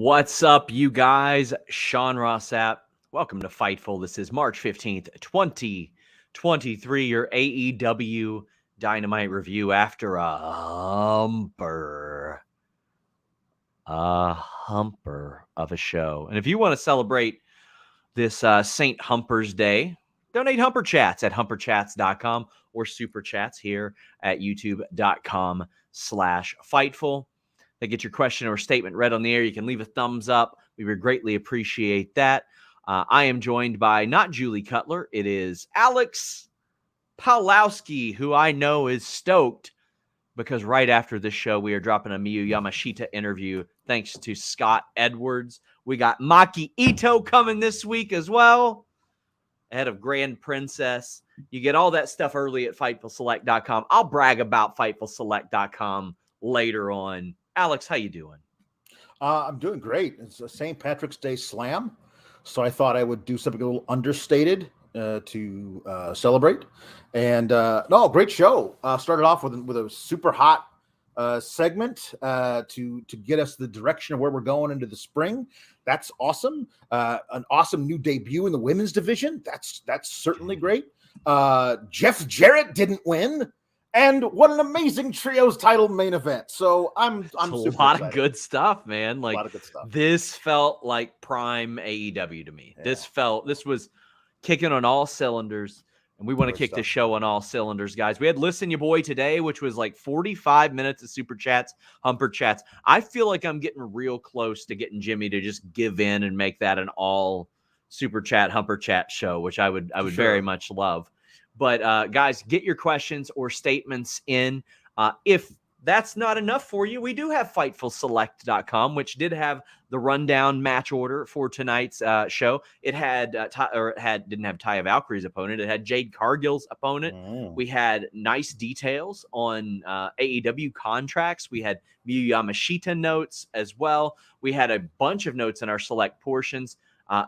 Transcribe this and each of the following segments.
What's up, you guys? Sean Ross Sapp. Welcome to Fightful. This is March 15th, 2023, your AEW Dynamite review after a humper of a show. And if you want to celebrate this St. Humper's Day, donate Humper Chats at humperchats.com or Super Chats here at youtube.com/Fightful. They get your question or statement read on the air. You can leave a thumbs up. We would greatly appreciate that. I am joined by not Julie Cutler. It is Alex Pawlowski, who I know is stoked because right after this show, we are dropping a Miyu Yamashita interview thanks to Scott Edwards. We got Maki Ito coming this week as well, ahead of Grand Princess. You get all that stuff early at FightfulSelect.com. I'll brag about FightfulSelect.com later on. Alex, how you doing? I'm doing great. It's a St. Patrick's Day slam, so I thought I would do something a little understated to celebrate. And no, great show. Started off with a super hot segment to get us the direction of where we're going into the spring. That's awesome. An awesome new debut in the women's division. That's certainly great. Jeff Jarrett didn't win. And what an amazing trios title main event. So I'm a super lot excited. of good stuff, man. Like, a lot of good stuff. This felt like prime AEW to me. Yeah. This was kicking on all cylinders, and we want to kick the show on all cylinders, guys. We had Listen Ya Boy today, which was like 45 minutes of Super Chats, Humper Chats. I feel like I'm getting real close to getting Jimmy to just give in and make that an all Super Chat, Humper Chat show, which I would very much love. But guys, get your questions or statements in. If that's not enough for you, we do have FightfulSelect.com, which did have the rundown match order for tonight's show. It had didn't have Taya Valkyrie's opponent. It had Jade Cargill's opponent. We had nice details on AEW contracts. We had Miyu Yamashita notes as well. We had a bunch of notes in our select portions.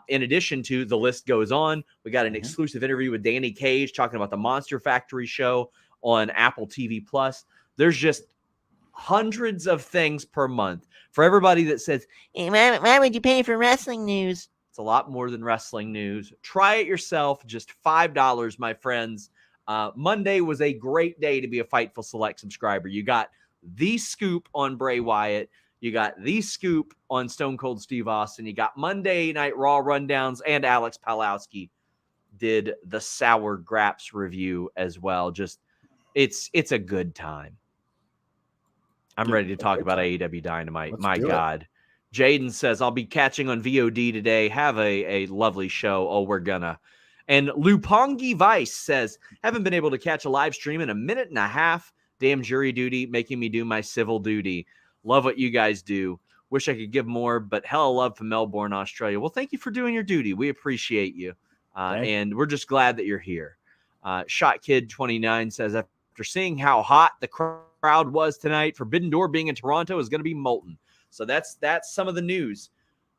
In addition to the list goes on, we got an exclusive interview with Danny Cage talking about the Monster Factory show on Apple TV Plus. There's just hundreds of things per month for everybody that says, hey, why would you pay for wrestling news? It's a lot more than wrestling news. Try it yourself. Just $5, my friends. Monday was a great day to be a Fightful Select subscriber. You got the scoop on Bray Wyatt. You got the scoop on Stone Cold Steve Austin. You got Monday Night Raw rundowns, and Alex Pawlowski did the Sour Graps review as well. Just it's a good time. I'm ready to talk about AEW Dynamite. My God. Jaden says, I'll be catching on VOD today. Have a lovely show. Oh, we're gonna. And Lupongi Vice says, haven't been able to catch a live stream in a minute and a half. Damn jury duty, making me do my civil duty. Love what you guys do. Wish I could give more, but hella love from Melbourne, Australia. Well, thank you for doing your duty. We appreciate you. And we're just glad that you're here. Shot Kid 29 says, after seeing how hot the crowd was tonight, Forbidden Door being in Toronto is going to be molten. So that's some of the news.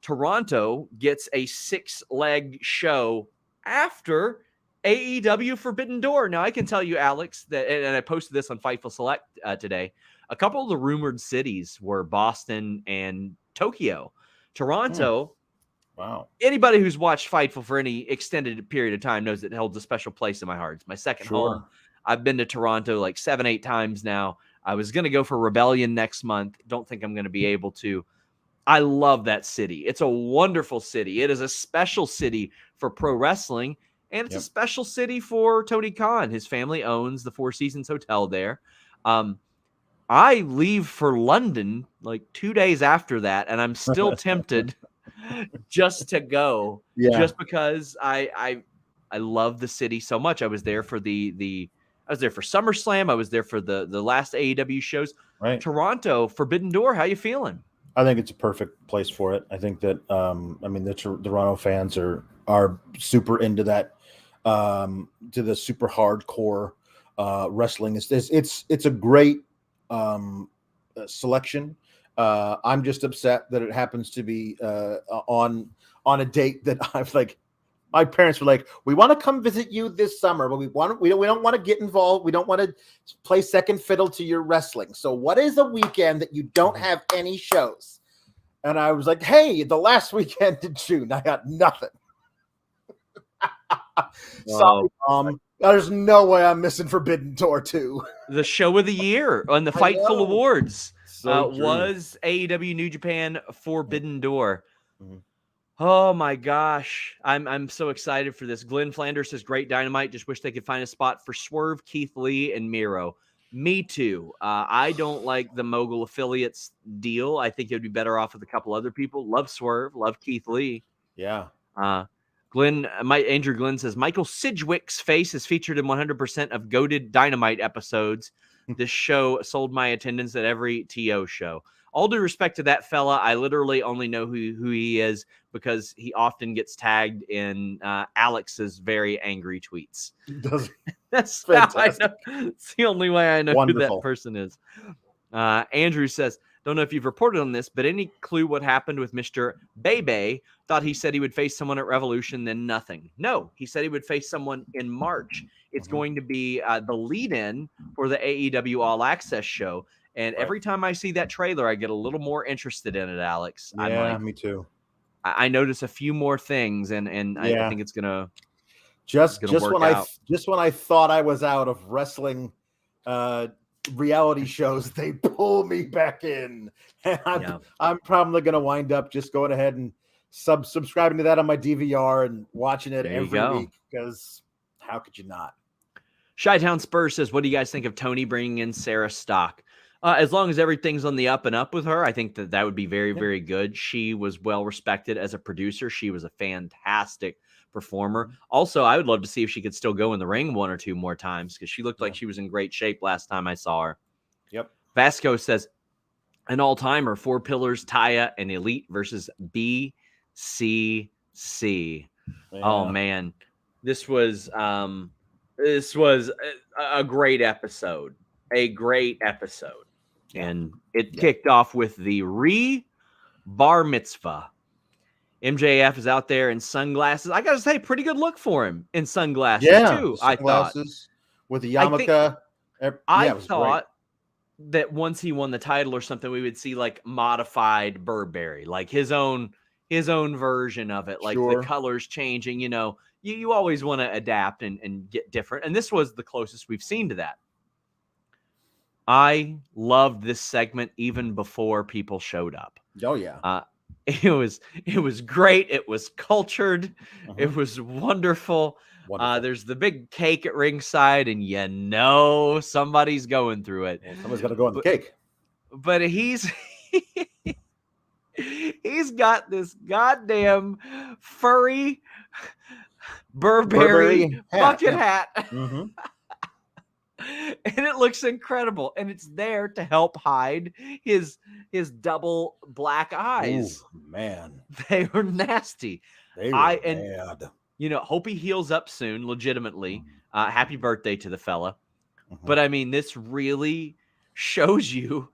Toronto gets a 6-leg show after AEW Forbidden Door. Now, I can tell you, Alex, that, and I posted this on Fightful Select today, a couple of the rumored cities were Boston and Tokyo. Toronto, wow. Anybody who's watched Fightful for any extended period of time knows it holds a special place in my heart. It's my second home. I've been to Toronto like 7-8 times now. I was going to go for Rebellion next month. Don't think I'm going to be able to. I love that city. It's a wonderful city. It is a special city for pro wrestling, and it's a special city for Tony Khan. His family owns the Four Seasons Hotel there. I leave for London like 2 days after that, and I'm still tempted just to go, just because I love the city so much. I was there for I was there for SummerSlam. I was there for the last AEW shows. Right. Toronto, Forbidden Door. How you feeling? I think it's a perfect place for it. I think that the Toronto fans are super into that, to the super hardcore wrestling. It's a great selection. I'm just upset that it happens to be on a date that I've like. My parents were like, "We want to come visit you this summer, but we don't want to get involved. We don't want to play second fiddle to your wrestling. So, what is a weekend that you don't have any shows?" And I was like, hey, the last weekend in June, I got nothing. Sorry, Mom. There's no way I'm missing Forbidden Door 2. The show of the year on the Fightful Awards was AEW New Japan Forbidden Door. Mm-hmm. Oh my gosh. I'm so excited for this. Glenn Flanders says, great Dynamite. Just wish they could find a spot for Swerve, Keith Lee, and Miro. Me too. I don't like the Mogul Affiliates deal. I think it would be better off with a couple other people. Love Swerve. Love Keith Lee. Yeah. Andrew Glenn says, Michael Sidgwick's face is featured in 100% of goated Dynamite episodes. This show sold my attendance at every TO show. All due respect to that fella, I literally only know who he is because he often gets tagged in Alex's very angry tweets. That's fantastic. How I know. It's the only way I know who that person is. Andrew says, don't know if you've reported on this, but any clue what happened with Mr. Bebe? Thought he said he would face someone at Revolution, then nothing. No, he said he would face someone in March. It's going to be the lead-in for the AEW All Access show. And every time I see that trailer, I get a little more interested in it, Alex. Yeah, me too. I notice a few more things, and I think it's gonna just when I thought I was out of wrestling reality shows, they pull me back in, and I'm probably gonna wind up just going ahead and subscribing to that on my DVR and watching it every week, because how could you not? Chi-Town Spurs says, what do you guys think of Tony bringing in Sarah Stock? As long as everything's on the up and up with her, I think that would be very, very good. She was well respected as a producer. She was a fantastic performer. Also, I would love to see if she could still go in the ring one or two more times, because she looked like she was in great shape last time I saw her. Yep. Vasco says, an all-timer, 4 Pillars, Taya, and Elite versus BCC. Yeah. Oh, man. This was a great episode. A great episode. And it kicked off with the bar mitzvah. MJF is out there in sunglasses. I gotta say, pretty good look for him in sunglasses too. I thought with the yarmulke. I thought that once he won the title or something, we would see like modified Burberry, like his own version of it, like the colors changing. You know, you always want to adapt and get different, and this was the closest we've seen to that. I loved this segment even before people showed up. Oh yeah. It was great. It was cultured. It was wonderful. There's the big cake at ringside, and somebody's going through it. Well, somebody's got to go on the cake. But he's got this goddamn furry Burberry bucket hat. Mm-hmm. And it looks incredible, and it's there to help hide his double black eyes. Ooh, man, they were nasty. They were bad. Hope he heals up soon. Legitimately, happy birthday to the fella. But I mean, this really shows you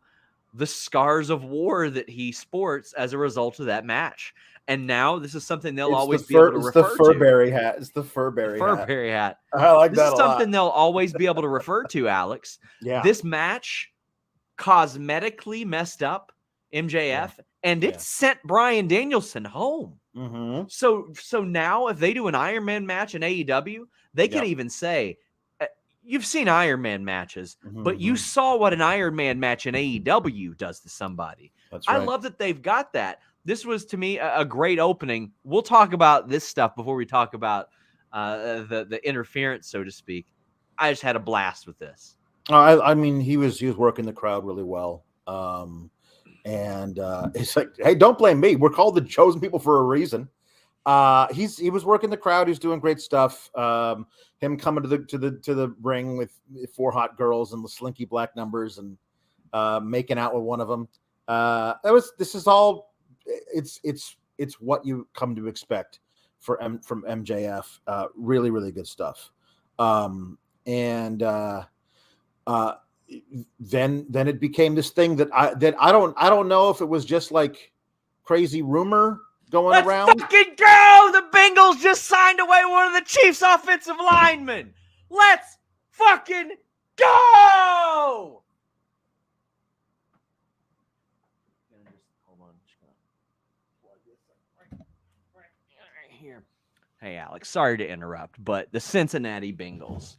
the scars of war that he sports as a result of that match. And now this is something they'll always be able to refer to. It's the Furberry hat. It's the Furberry hat. I like that a lot. This is something they'll always be able to refer to, Alex. Yeah. This match cosmetically messed up MJF, and it sent Bryan Danielson home. Mm-hmm. So now if they do an Iron Man match in AEW, they can even say, you've seen Iron Man matches, but you saw what an Iron Man match in AEW does to somebody. That's right. I love that they've got that. This was, to me, a great opening. We'll talk about this stuff before we talk about the interference, so to speak. I just had a blast with this. I mean, he was working the crowd really well. And it's like, hey, don't blame me. We're called the chosen people for a reason. He was working the crowd. He's doing great stuff. Him coming to the ring with 4 hot girls and the slinky black numbers and making out with one of them. This is all. It's what you come to expect from MJF. Really, really good stuff. Then it became this thing that I don't know if it was just like crazy rumor going around. Let's fucking go! The Bengals just signed away one of the Chiefs' offensive linemen. Let's fucking go! here. Hey, Alex, sorry to interrupt, but the Cincinnati Bengals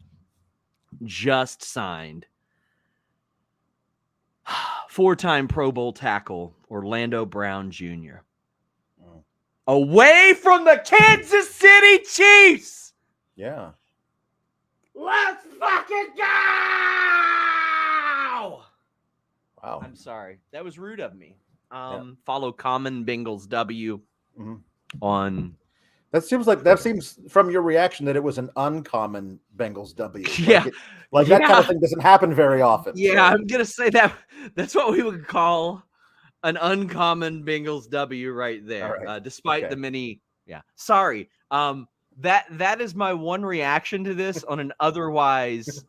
just signed 4-time Pro Bowl tackle Orlando Brown Jr. away from the Kansas City Chiefs. Yeah. Let's fucking go! Wow. I'm sorry. That was rude of me. Follow Common Bengals W on. That seems from your reaction that it was an uncommon Bengals W. Yeah. That kind of thing doesn't happen very often. Yeah, so. I'm going to say that's what we would call an uncommon Bengals W right there. Right. Despite the many. Yeah. Sorry. That is my one reaction to this on an otherwise.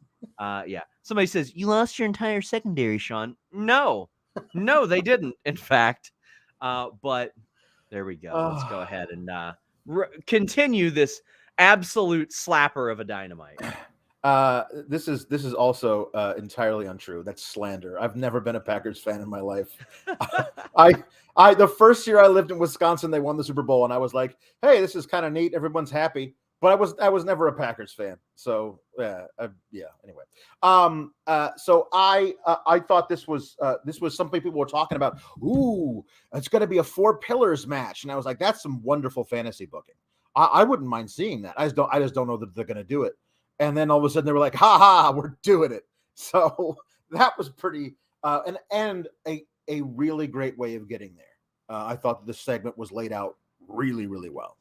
Somebody says, you lost your entire secondary, Sean. No, they didn't, in fact. But there we go. Let's go ahead and continue this absolute slapper of a Dynamite. This is also entirely untrue. That's slander. I've never been a Packers fan in my life. The first year I lived in Wisconsin, they won the Super Bowl, and I was like, hey, this is kind of neat. Everyone's happy. But I was never a Packers fan. So anyway. So I thought this was something people were talking about. Ooh, it's going to be a 4 pillars match, and I was like, that's some wonderful fantasy booking. I wouldn't mind seeing that. I just don't know that they're going to do it. And then all of a sudden they were like, ha ha, we're doing it. So that was pretty and a really great way of getting there. I thought this segment was laid out really, really well.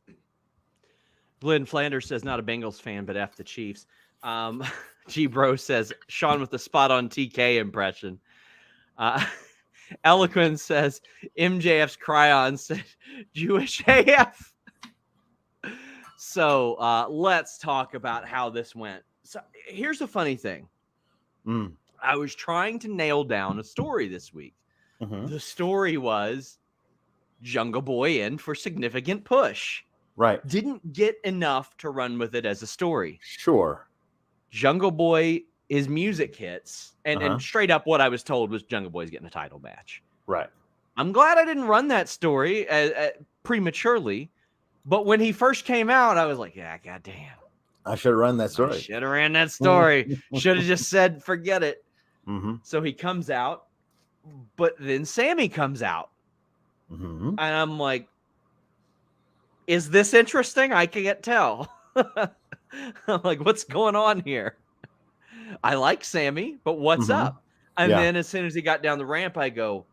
Glenn Flanders says not a Bengals fan, but F the Chiefs. G Bro says Sean with the spot on TK impression. Eloquent says MJF's cryon said Jewish AF. So let's talk about how this went. So here's the funny thing. I was trying to nail down a story this week. The story was Jungle Boy in for significant push. Right. Didn't get enough to run with it as a story. Sure. Jungle Boy, his music hits. And straight up what I was told was Jungle Boy's getting a title match. Right. I'm glad I didn't run that story prematurely. But when he first came out, I was like, yeah, goddamn. I should have run that story. Should have ran that story. Should have just said, forget it. So he comes out. But then Sammy comes out. And I'm like, is this interesting? I can't tell. I'm like, what's going on here? I like Sammy, but what's up? And then as soon as he got down the ramp, I go,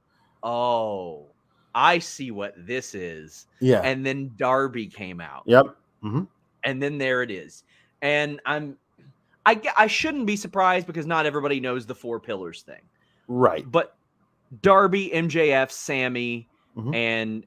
oh, I see what this is. Yeah. And then Darby came out. Yep. And then there it is. And I shouldn't be surprised because not everybody knows the 4 pillars thing. Right. But Darby, MJF, Sammy, and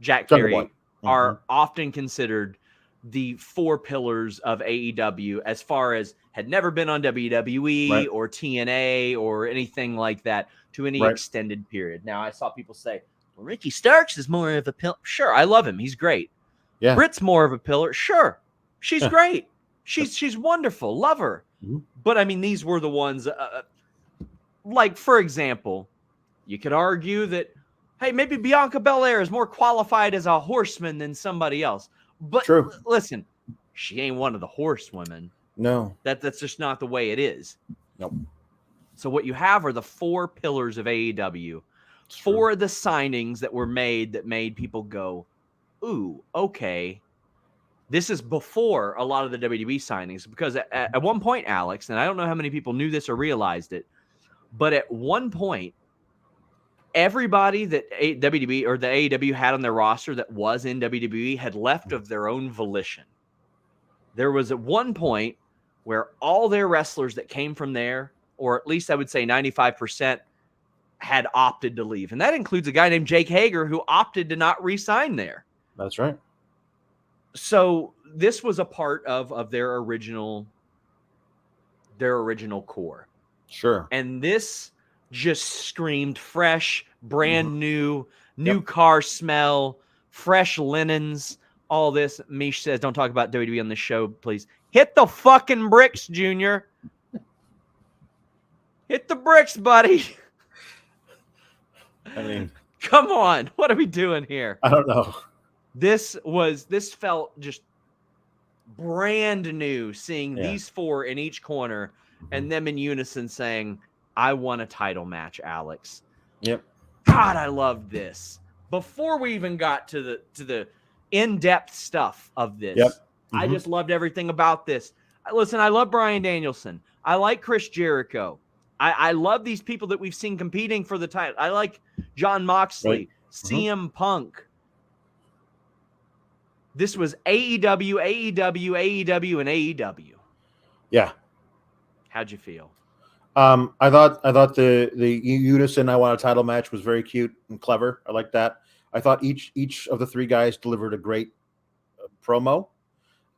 Jack Perry are often considered the 4 pillars of AEW as far as had never been on WWE or TNA or anything like that to any extended period. Now, I saw people say, well, Ricky Starks is more of a pillar. Sure, I love him. He's great. Yeah. Britt's more of a pillar. Sure, she's great. She's wonderful. Love her. But, I mean, these were the ones, like, for example, you could argue that, hey, maybe Bianca Belair is more qualified as a horseman than somebody else. But listen, she ain't one of the horsewomen. No. That's just not the way it is. Nope. So what you have are the 4 pillars of AEW. 4 of the signings that were made that made people go, ooh, okay. This is before a lot of the WWE signings. Because at one point, Alex, and I don't know how many people knew this or realized it, but at one point, everybody that WWE or the AEW had on their roster that was in WWE had left of their own volition. There was at one point where all their wrestlers that came from there, or at least I would say 95%, had opted to leave. And that includes a guy named Jake Hager who opted to not re-sign there. That's right. So this was a part of their original core. Sure. And this just screamed fresh, brand new car smell, fresh linens, all this. Mish says, don't talk about WWE on this show, please. Hit the fucking bricks, Junior. Hit the bricks, buddy. I mean, come on. What are we doing here? I don't know. This felt just brand new, seeing these four in each corner and them in unison saying, I want a title match, Alex. Yep. God, I loved this. Before we even got to the in-depth stuff of this, I just loved everything about this. Listen, I love Bryan Danielson. I like Chris Jericho. I love these people that we've seen competing for the title. I like Jon Moxley, CM Punk. This was AEW, AEW, and AEW. Yeah. How'd you feel? I thought the unison I want a title match was very cute and clever. I like that. I thought each of the three guys delivered a great promo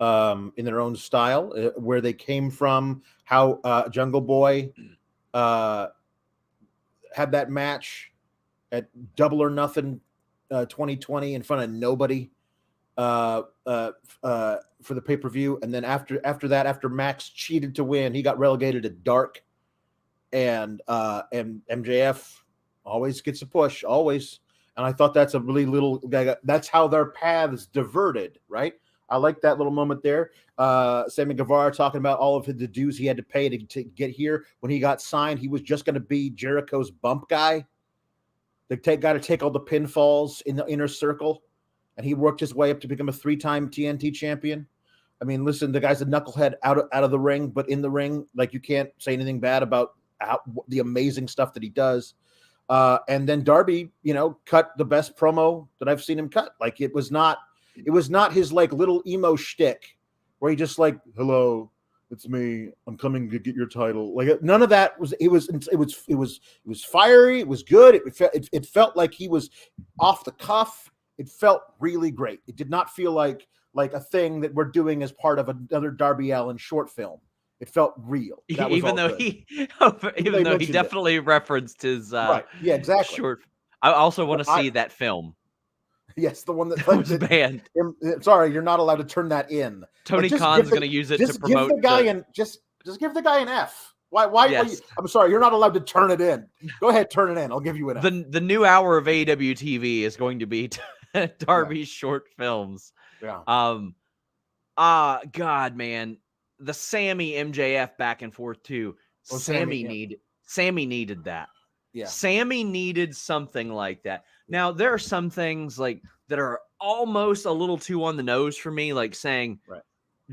in their own style, where they came from, how Jungle Boy had that match at Double or Nothing 2020 in front of nobody for the pay-per-view, and then after that, after Max cheated to win, he got relegated to Dark, and MJF always gets a push, always. And I thought that's a really little, that's how their paths diverted, right? I like that little moment there. Sammy Guevara talking about all of the dues he had to pay to get here. When he got signed, he was just going to be Jericho's bump guy. They got to take all the pinfalls in the inner circle, and he worked his way up to become a 3-time TNT champion. I mean, listen, the guy's a knucklehead out of the ring, but in the ring, like, you can't say anything bad about the amazing stuff that he does. And then Darby, cut the best promo that I've seen him cut. Like, it was not his like little emo shtick where he just like, hello, it's me, I'm coming to get your title. Like, none of that was. It was fiery. It was good. It felt like he was off the cuff. It felt really great. It did not feel like a thing that we're doing as part of another Darby Allin short film. It felt real. Even though he definitely referenced his right. Yeah, exactly. Short. I also want to see that film. Yes, the one that was banned. Sorry, you're not allowed to turn that in. Tony Khan's going to use it to promote. Give the guy just give the guy an F. Why? Yes. I'm sorry, you're not allowed to turn it in. Go ahead, turn it in. I'll give you an F. The new hour of AEW TV is going to be Darby's short films. Yeah. God, man. The Sammy MJF back and forth too. Sammy needed that. Yeah. Sammy needed something like that. Now, there are some things like that are almost a little too on the nose for me, like saying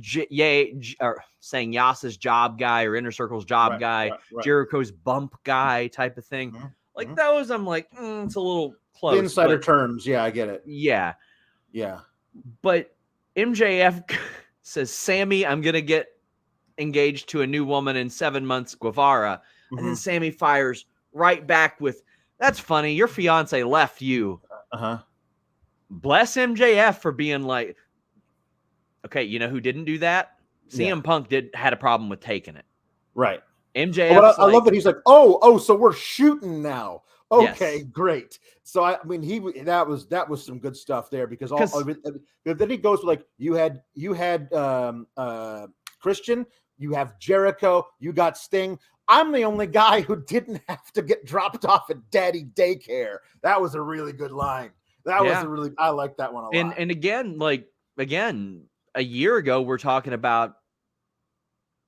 saying Yas's job guy or Inner Circle's job guy, Jericho's bump guy type of thing. Mm-hmm. Like those, I'm like, it's a little close. The insider terms, yeah, I get it. Yeah. Yeah. But MJF says, Sammy, I'm going to get engaged to a new woman in 7 months, Guevara. Mm-hmm. And then Sammy fires right back with, that's funny, your fiance left you. Uh-huh. Bless MJF for being like, okay, you know who didn't do that? CM Punk had a problem with taking it. Right. MJF. I love that he's like, oh, so we're shooting now. Okay, great. So I mean, that was some good stuff there, because then he goes like, you had Christian, you have Jericho, you got Sting. I'm the only guy who didn't have to get dropped off at daddy daycare. That was a really good line. I like that one a lot. And again, a year ago, we're talking about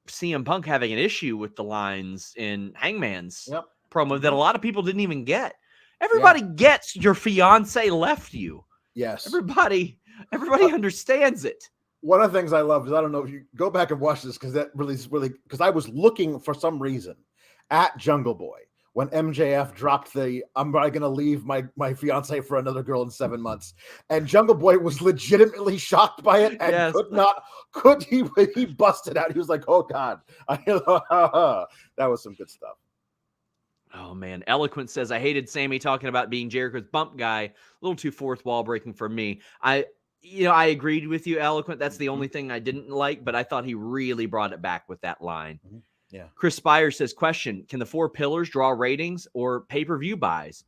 CM Punk having an issue with the lines in Hangman's promo that a lot of people didn't even get. Everybody gets your fiance left you. Yes. Everybody understands it. One of the things I love is, I don't know if you go back and watch this, because that really is because I was looking for some reason at Jungle Boy when MJF dropped I'm probably going to leave my fiance for another girl in 7 months. And Jungle Boy was legitimately shocked by it and he busted out. He was like, oh God, that was some good stuff. Oh man. Eloquent says, I hated Sammy talking about being Jericho's bump guy. A little too fourth wall breaking for me. I agreed with you, Eloquent. That's the only thing I didn't like, but I thought he really brought it back with that line. Mm-hmm. Yeah. Chris Spires says, question, can the four pillars draw ratings or pay-per-view buys?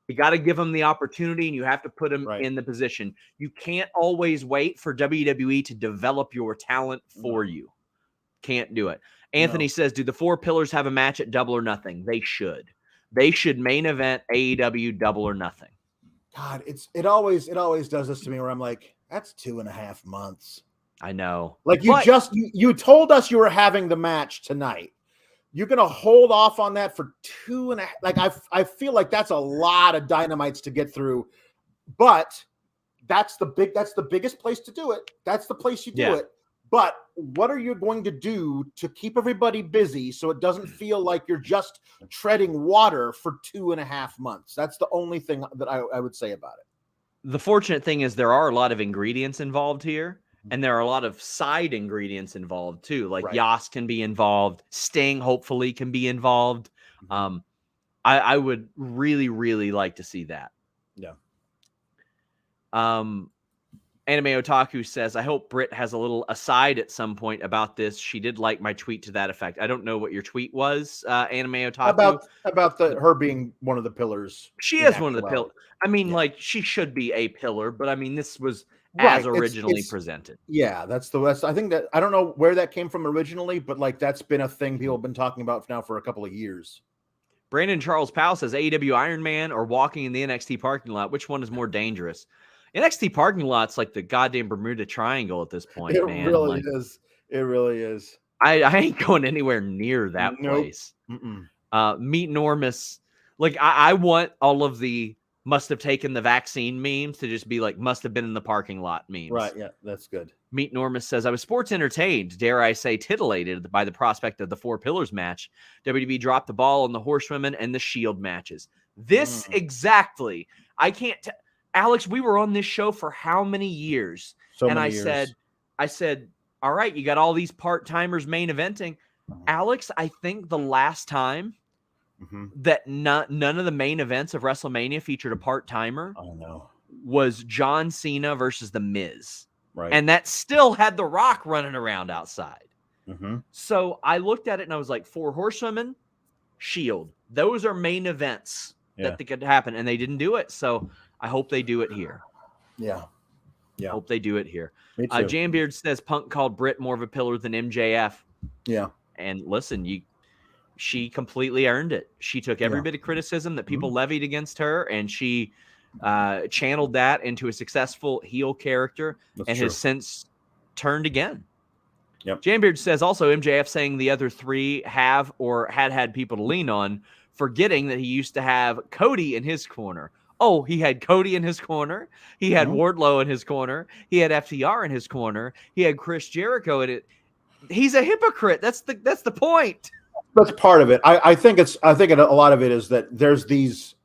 You got to give them the opportunity, and you have to put them in the position. You can't always wait for WWE to develop your talent for you. Can't do it. Anthony says, do the four pillars have a match at Double or Nothing? They should. They should main event AEW Double or Nothing. God, it always does this to me where I'm like, that's 2.5 months. I know. Like you told us you were having the match tonight. You're gonna hold off on that for 2.5. Like I feel like that's a lot of Dynamites to get through, but that's the biggest place to do it. That's the place you do it. But what are you going to do to keep everybody busy so it doesn't feel like you're just treading water for 2.5 months? That's the only thing that I would say about it. The fortunate thing is there are a lot of ingredients involved here, and there are a lot of side ingredients involved too. Like Yas can be involved. Sting hopefully can be involved. I would really, really like to see that. Yeah. Anime Otaku says, I hope Britt has a little aside at some point about this. She did like my tweet to that effect. I don't know what your tweet was, Anime Otaku. About her being one of the pillars. She is one of the pillars. I mean, like, she should be a pillar, but I mean, this was as originally presented. Yeah, I think that I don't know where that came from originally, but like that's been a thing people have been talking about now for a couple of years. Brandon Charles Powell says AEW Iron Man or walking in the NXT parking lot. Which one is more dangerous? NXT parking lot's like the goddamn Bermuda Triangle at this point, man. It really is. It really is. I ain't going anywhere near that place. Meet Normus. Like, I want all of the must have taken the vaccine memes to just be like, must have been in the parking lot memes. Right, yeah, that's good. Meet Normus says, I was sports entertained, dare I say titillated, by the prospect of the Four Pillars match. WWE dropped the ball on the Horsewomen and the Shield matches. This exactly. I can't Alex, we were on this show for how many years? I said, all right, you got all these part-timers main eventing. Alex, I think the last time that none of the main events of WrestleMania featured a part-timer was John Cena versus The Miz. Right. And that still had The Rock running around outside. So I looked at it and I was like, Four Horsewomen, Shield. Those are main events that could happen, and they didn't do it. So I hope they do it here. Yeah. Hope they do it here. Jambeard says Punk called Britt more of a pillar than MJF. Yeah. And listen, she completely earned it. She took every bit of criticism that people levied against her, and she channeled that into a successful heel character has since turned again. Yep. Jambeard says also MJF saying the other three have or had people to lean on, forgetting that he used to have Cody in his corner. Oh, he had Cody in his corner. He had Wardlow in his corner. He had FTR in his corner. He had Chris Jericho in it. He's a hypocrite. That's the point. That's part of it. I think a lot of it is that there's these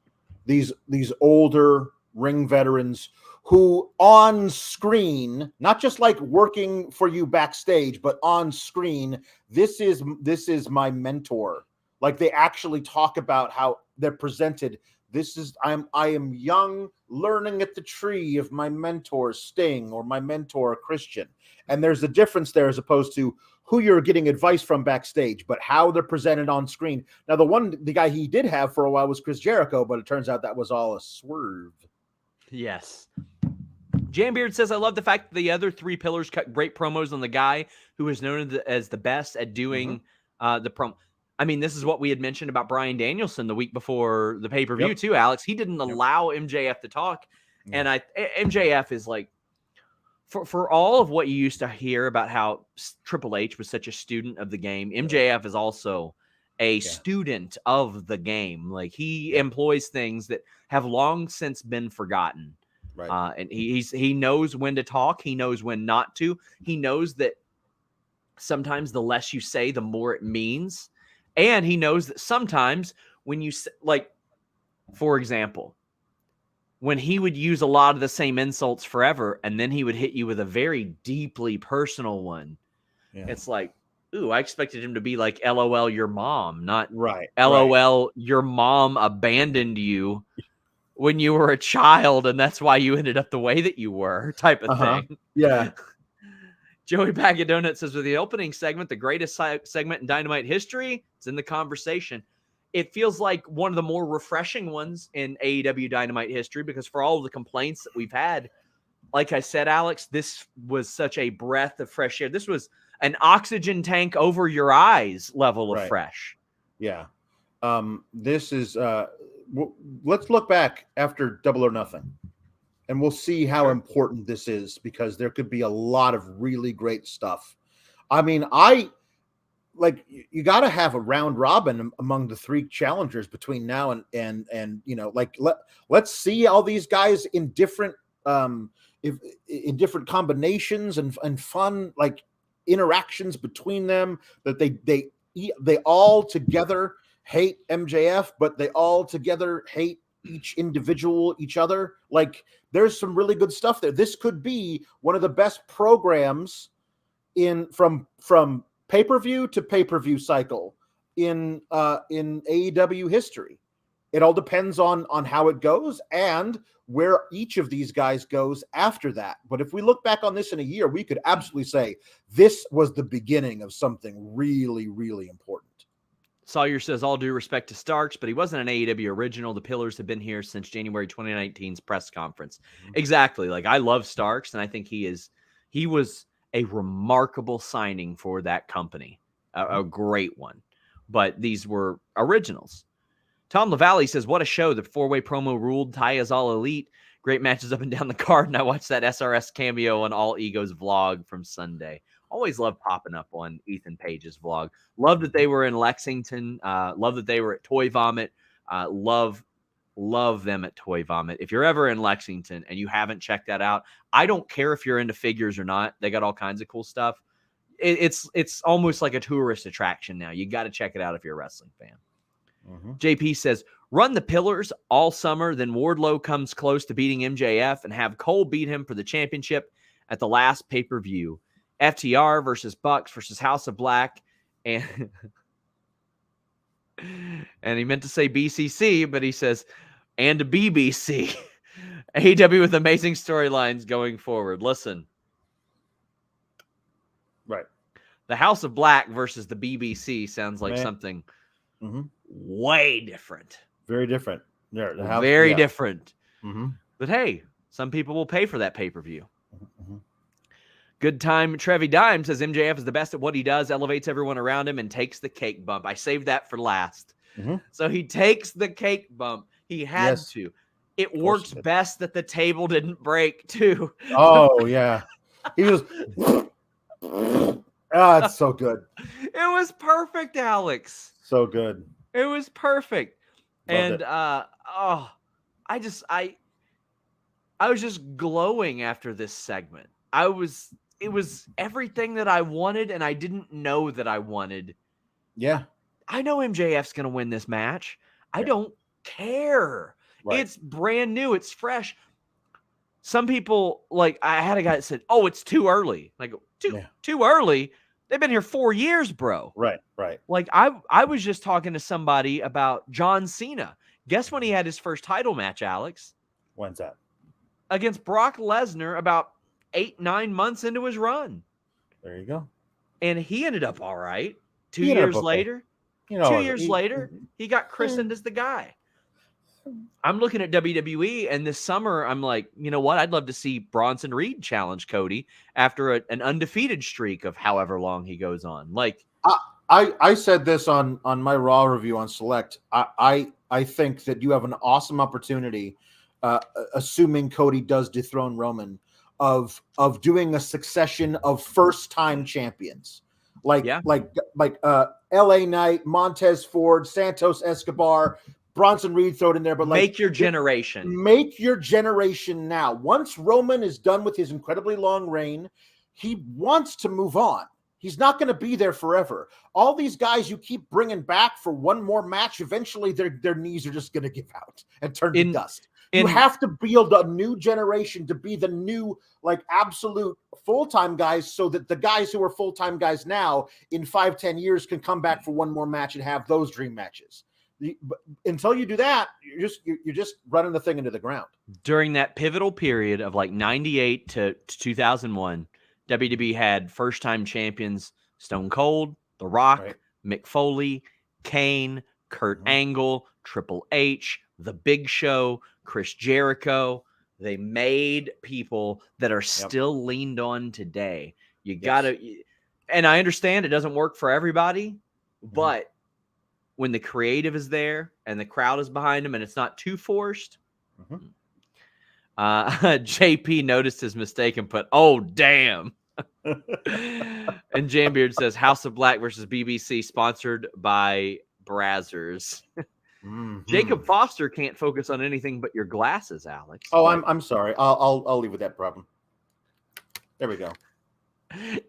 older ring veterans who on screen, not just like working for you backstage, but on screen, this is my mentor. Like they actually talk about how they're presented. I am young, learning at the tree of my mentor Sting or my mentor Christian. And there's a difference there as opposed to who you're getting advice from backstage, but how they're presented on screen. Now, the guy he did have for a while was Chris Jericho, but it turns out that was all a swerve. Yes. Jambeard says, I love the fact that the other three pillars cut great promos on the guy who is known as the best at doing the promo. I mean, this is what we had mentioned about Bryan Danielson the week before the pay-per-view too, Alex. He didn't allow MJF to talk. And MJF is like, for all of what you used to hear about how Triple H was such a student of the game, MJF is also a student of the game. Like he employs things that have long since been forgotten. Right. And he knows when to talk. He knows when not to. He knows that sometimes the less you say, the more it means. And he knows that sometimes when you like, for example, when he would use a lot of the same insults forever, and then he would hit you with a very deeply personal one. Yeah. It's like, ooh, I expected him to be like, LOL, your mom, not LOL, your mom abandoned you when you were a child, and that's why you ended up the way that you were, type of thing. Yeah. Joey Bag of Donuts says, with the opening segment, the greatest segment in Dynamite history, it's in the conversation. It feels like one of the more refreshing ones in AEW Dynamite history, because for all of the complaints that we've had, like I said, Alex, this was such a breath of fresh air. This was an oxygen tank over your eyes level of fresh. Yeah. This is let's look back after Double or Nothing, and we'll see how important this is, because there could be a lot of really great stuff. I mean, you got to have a round robin among the 3 challengers between now and let's see all these guys in different in different combinations and fun interactions between them, that they all together hate MJF, but they all together hate each other. There's some really good stuff there. This could be one of the best programs from pay-per-view to pay-per-view cycle in AEW history. It all depends on how it goes and where each of these guys goes after that. But if we look back on this in a year, we could absolutely say this was the beginning of something really, really important. Sawyer says, all due respect to Starks, but he wasn't an AEW original. The Pillars have been here since January 2019's press conference. Mm-hmm. Exactly. I love Starks, and I think he was a remarkable signing for that company, a great one. But these were originals. Tom LaValle says, what a show. The 4-way promo ruled. Taya's all elite. Great matches up and down the card. And I watched that SRS cameo on All Egos vlog from Sunday. Always love popping up on Ethan Page's vlog. Love that they were in Lexington. Love that they were at Toy Vomit. Love them at Toy Vomit. If you're ever in Lexington and you haven't checked that out, I don't care if you're into figures or not. They got all kinds of cool stuff. It's almost like a tourist attraction now. You got to check it out if you're a wrestling fan. Mm-hmm. JP says, run the Pillars all summer, then Wardlow comes close to beating MJF and have Cole beat him for the championship at the last pay-per-view. FTR versus Bucks versus House of Black. And he meant to say BCC, but he says, and a BBC. AEW with amazing storylines going forward. Listen. Right. The House of Black versus the BBC sounds like something way different. Very different. Yeah, very different. Mm-hmm. But hey, some people will pay for that pay-per-view. Mm-hmm. Good time. Trevi Dime says MJF is the best at what he does, elevates everyone around him, and takes the cake bump. I saved that for last. Mm-hmm. So he takes the cake bump. He had to. It works best that the table didn't break, too. Oh, yeah. He was... it's so good. It was perfect, Alex. So good. It was perfect. Loved and, it. I was just glowing after this segment. It was everything that I wanted, and I didn't know that I wanted. Yeah. I know MJF's going to win this match. I don't care. Right. It's brand new. It's fresh. Some people, I had a guy that said, oh, it's too early. Too early? They've been here 4 years, bro. Right. I was just talking to somebody about John Cena. Guess when he had his first title match, Alex? When's that? Against Brock Lesnar about 8-9 months into his run. There you go. And he ended up all right. 2 years later, 2 years later, he got christened as the guy. I'm looking at WWE, and this summer, I'm like, you know what? I'd love to see Bronson Reed challenge Cody after an undefeated streak of however long he goes on. I said this on my Raw review on Select. I think that you have an awesome opportunity, assuming Cody does dethrone Roman, of doing a succession of first-time champions, like LA Knight, Montez Ford, Santos Escobar, Bronson Reed, throw it in there, but make your generation. Make your generation now. Once Roman is done with his incredibly long reign, he wants to move on. He's not going to be there forever. All these guys you keep bringing back for one more match, eventually their knees are just going to give out and turn to dust. You have to build a new generation to be the new, absolute full-time guys, so that the guys who are full-time guys now in 5-10 years can come back for one more match and have those dream matches. Until you do that, you're just running the thing into the ground. During that pivotal period of 98 to 2001, WWE had first-time champions Stone Cold, The Rock, Mick Foley, Kane, Kurt Angle, Triple H, The Big Show, Chris Jericho. They made people that are still leaned on today. You got to, and I understand it doesn't work for everybody, but when the creative is there and the crowd is behind him and it's not too forced. JP noticed his mistake and put, "Oh, damn." And Jambeard says, House of Black versus BBC, sponsored by Brazzers. Jacob Foster can't focus on anything but your glasses, Alex. Oh, I'm sorry. I'll leave with that problem. There we go.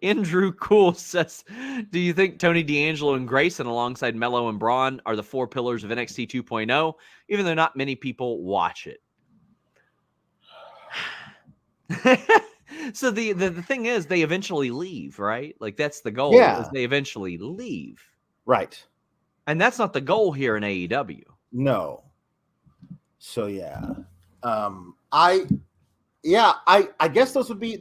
Andrew Cool says, do you think Tony D'Angelo and Grayson alongside Mello and Braun are the four pillars of NXT 2.0, even though not many people watch it? So the thing is, they eventually leave, right? Like, that's the goal. Yeah. Is they eventually leave. Right. And that's not the goal here in AEW. No. So yeah. I guess those would be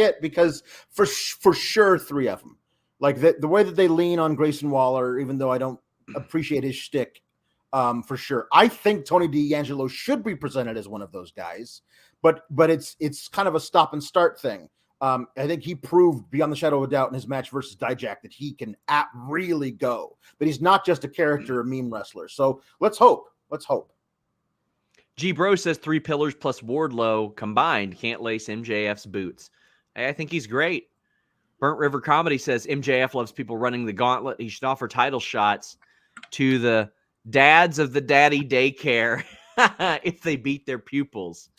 it, because for sure 3 of them. Like the way that they lean on Grayson Waller, even though I don't appreciate his shtick, for sure. I think Tony D'Angelo should be presented as one of those guys, but it's kind of a stop and start thing. I think he proved beyond the shadow of a doubt in his match versus Dijak that he can really go, that he's not just a character, a meme wrestler. So let's hope. G Bro says 3 pillars plus Wardlow combined can't lace MJF's boots. I think he's great. Burnt River Comedy says MJF loves people running the gauntlet. He should offer title shots to the dads of the daddy daycare if they beat their pupils.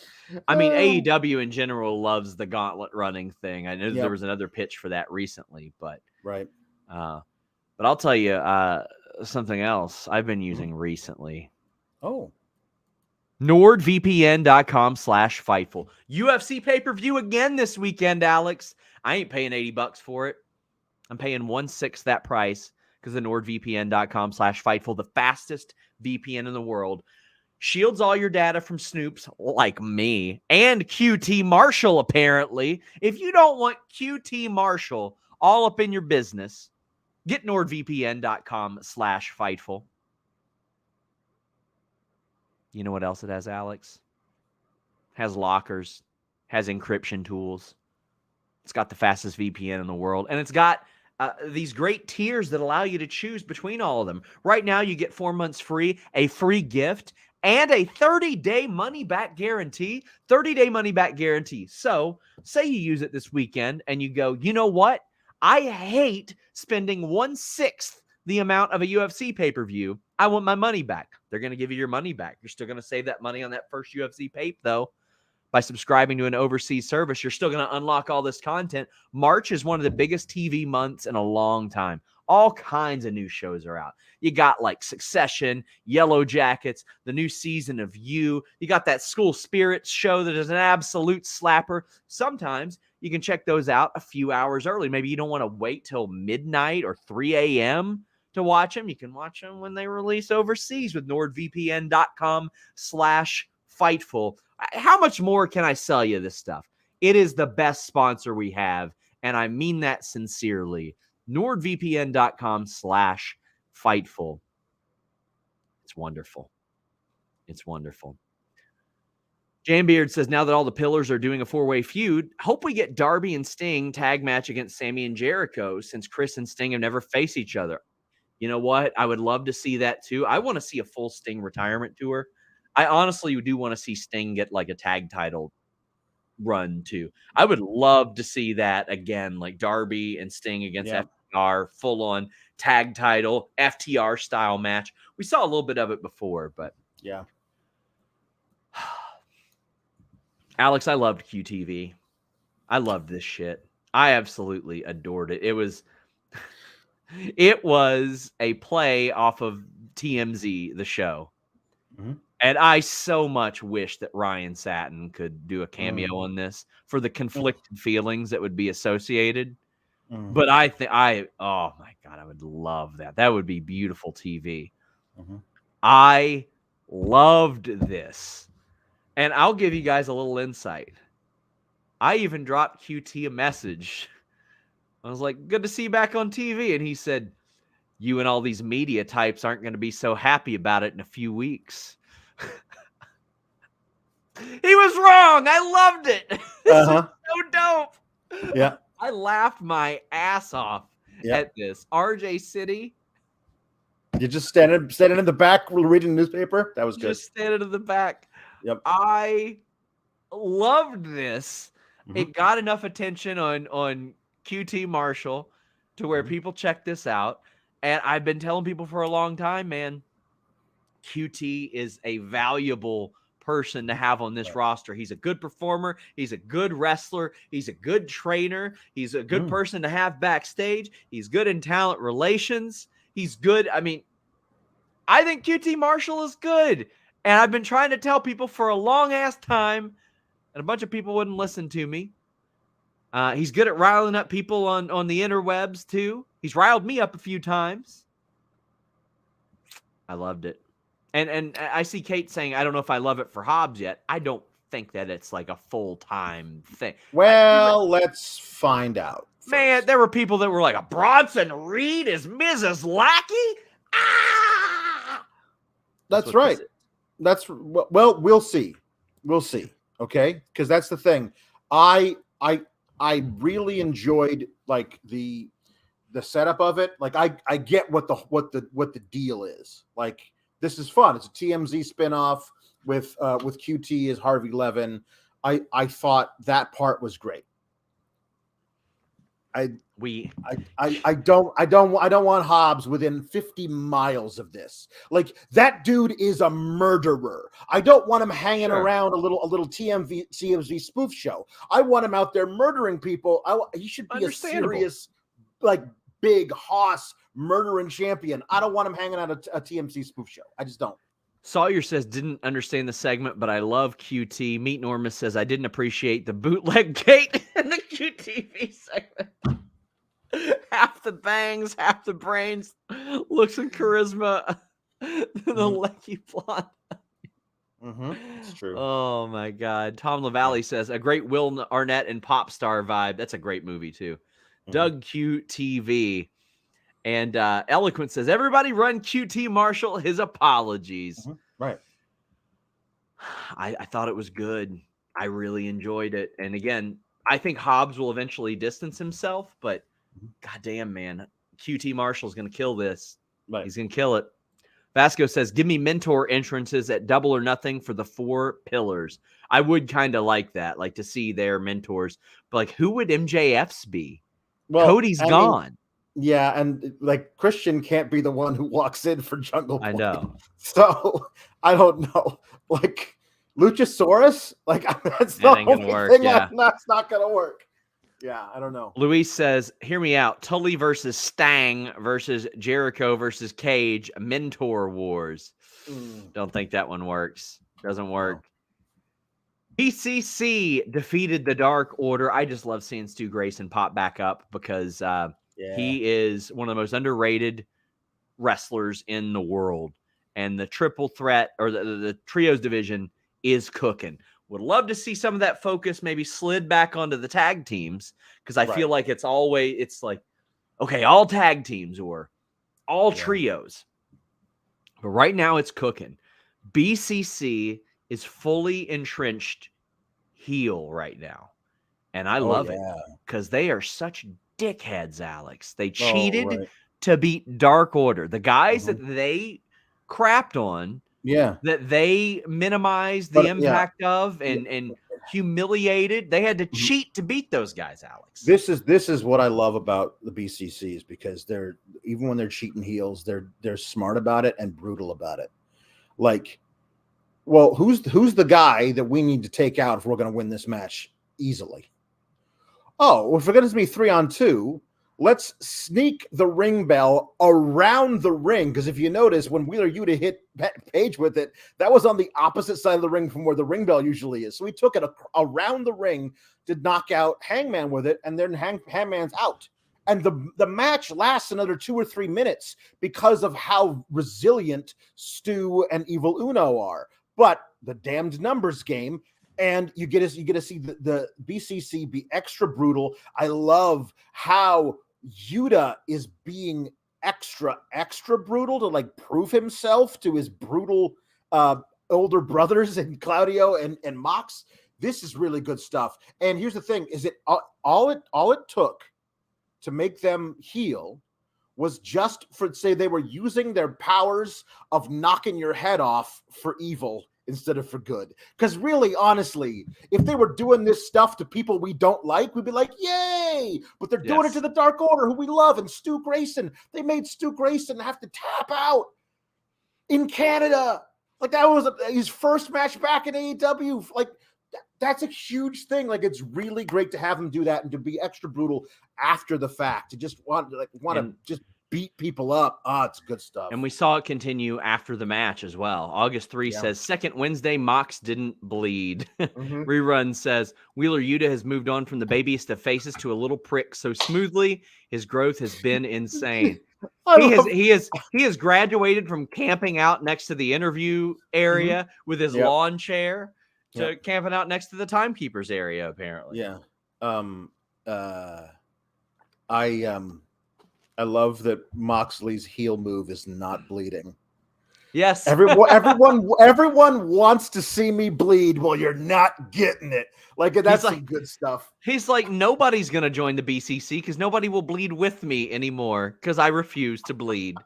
I mean, AEW in general loves the gauntlet running thing. I know there was another pitch for that recently, but right. But I'll tell you something else I've been using recently. Oh. NordVPN.com/Fightful. UFC pay-per-view again this weekend, Alex. I ain't paying $80 for it. I'm paying 1/6 that price because of NordVPN.com/Fightful, the fastest VPN in the world. Shields all your data from snoops like me and QT Marshall, apparently. If you don't want QT Marshall all up in your business, get NordVPN.com/Fightful. You know what else it has, Alex? Has lockers, has encryption tools. It's got the fastest VPN in the world, and it's got these great tiers that allow you to choose between all of them. Right now, you get 4 months free, a free gift, and a 30-day money-back guarantee. 30-day money-back guarantee. So, say you use it this weekend, and you go, you know what? I hate spending 1/6 the amount of a UFC pay-per-view. I want my money back. They're going to give you your money back. You're still going to save that money on that first UFC pay, though. By subscribing to an overseas service, you're still going to unlock all this content. March is one of the biggest TV months in a long time. All kinds of new shows are out. You got like Succession, Yellow Jackets, the new season of You. You got that School Spirits show that is an absolute slapper. Sometimes you can check those out a few hours early. Maybe you don't want to wait till midnight or 3 a.m. to watch them. You can watch them when they release overseas with NordVPN.com/Fightful. How much more can I sell you this stuff? It is the best sponsor we have, and I mean that sincerely. NordVPN.com/Fightful. It's wonderful. It's wonderful. Jambeard says, now that all the pillars are doing a 4-way feud, hope we get Darby and Sting tag match against Sammy and Jericho, since Chris and Sting have never faced each other. You know what? I would love to see that too. I want to see a full Sting retirement tour. I honestly do want to see Sting get like a tag title run too. I would love to see that again, like Darby and Sting against FTR, full on tag title, FTR style match. We saw a little bit of it before, but yeah. Alex, I loved QTV. I loved this shit. I absolutely adored it. It was a play off of TMZ, the show. Mm-hmm. And I so much wish that Ryan Satin could do a cameo on this for the conflicted feelings that would be associated. But oh my God, I would love that. That would be beautiful TV. I loved this. And I'll give you guys a little insight. I even dropped QT a message. I was like, good to see you back on TV. And he said, you and all these media types aren't going to be so happy about it in a few weeks. He was wrong. I loved it. This is so dope. Yeah. I laughed my ass off at this. RJ City. You're just standing in the back reading the newspaper. That was good. Just standing in the back. Yep. I loved this. Mm-hmm. It got enough attention on QT Marshall to where people check this out. And I've been telling people for a long time, man, QT is a valuable person to have on this roster. He's a good performer. He's a good wrestler. He's a good trainer. He's a good person to have backstage. He's good in talent relations. He's good. I mean, I think QT Marshall is good. And I've been trying to tell people for a long ass time, and a bunch of people wouldn't listen to me. He's good at riling up people on the interwebs too. He's riled me up a few times. I loved it. And I see Kate saying, I don't know if I love it for Hobbs yet. I don't think that it's like a full-time thing. Well, let's find out. Man, there were people that were like, a Bronson Reed is Mrs. Lackey? Ah! That's right. Well, we'll see. We'll see. Okay? Because that's the thing. I really enjoyed like the setup of it. Like I get what the deal is. Like, this is fun. It's a TMZ spinoff with QT as Harvey Levin. I thought that part was great. I don't want Hobbs within 50 miles of this. Like, that dude is a murderer. I don't want him hanging around a little TMZ spoof show. I want him out there murdering people. He should be a serious, like, big hoss murdering champion. I don't want him hanging out a TMZ spoof show. I just don't. Sawyer says, didn't understand the segment, but I love QT. Meet Normus says, I didn't appreciate the bootleg gate in the QTV segment. Half the bangs, half the brains, looks and charisma. The leggy blonde. It's true. Oh, my God. Tom LaValle says, a great Will Arnett and pop star vibe. That's a great movie, too. Doug QTV. And Eloquent says, everybody run QT Marshall his apologies. Right. I thought it was good. I really enjoyed it. And again, I think Hobbs will eventually distance himself, but goddamn, man, QT Marshall's going to kill this. Right. He's going to kill it. Vasco says, give me mentor entrances at Double or Nothing for the 4 pillars. I would kind of like that, like to see their mentors. But like, who would MJF's be? Well, Cody's gone. Yeah, and like Christian can't be the one who walks in for Jungle Boy. I know. So I don't know. Like Luchasaurus, like that's the only thing. That's not gonna work. Yeah, I don't know. Luis says, hear me out. Tully versus Stang versus Jericho versus Cage, Mentor Wars. Don't think that one works. Doesn't work. No. PCC defeated the Dark Order. I just love seeing Stu Grayson pop back up because he is one of the most underrated wrestlers in the world. And the triple threat or the trios division is cooking. Would love to see some of that focus maybe slid back onto the tag teams because I feel like it's like, okay, all tag teams or all trios. But right now it's cooking. BCC is fully entrenched heel right now. And I love it because they are such dickheads, Alex. They cheated to beat Dark Order. The guys that they crapped on, that they minimized the impact of and humiliated. They had to cheat to beat those guys, Alex. This is what I love about the BCCs because they're even when they're cheating heels, they're smart about it and brutal about it. Like, well, who's the guy that we need to take out if we're going to win this match easily? Oh, if we're going to be 3-on-2, let's sneak the ring bell around the ring. Because if you notice, when Wheeler Yuta hit Page with it, that was on the opposite side of the ring from where the ring bell usually is. So we took it around the ring to knock out Hangman with it, and then Hangman's out. And the match lasts another 2 or 3 minutes because of how resilient Stu and Evil Uno are. But the damned numbers game. And you get to see the BCC be extra brutal. I love how Yuta is being extra brutal to like prove himself to his brutal older brothers and Claudio and Mox. This is really good stuff. And here's the thing: is it all it took to make them heel was just for, say, they were using their powers of knocking your head off for evil instead of for good. Because really, honestly, if they were doing this stuff to people we don't like, we'd be like, yay! But they're doing it to the Dark Order, who we love, and Stu Grayson. They made Stu Grayson have to tap out in Canada. Like, that was his first match back in AEW. Like, that's a huge thing. Like, it's really great to have him do that and to be extra brutal after the fact. To just want to just beat people up. It's good stuff. And we saw it continue after the match as well. August 3 says, second Wednesday, Mox didn't bleed. Rerun says, Wheeler Yuta has moved on from the babiest of faces to a little prick so smoothly. His growth has been insane. He has graduated from camping out next to the interview area with his lawn chair to camping out next to the timekeepers area, apparently. Yeah. I love that Moxley's heel move is not bleeding. Yes. Everyone wants to see me bleed. Well, you're not getting it. Like, that's some good stuff. He's like, nobody's going to join the BCC because nobody will bleed with me anymore because I refuse to bleed.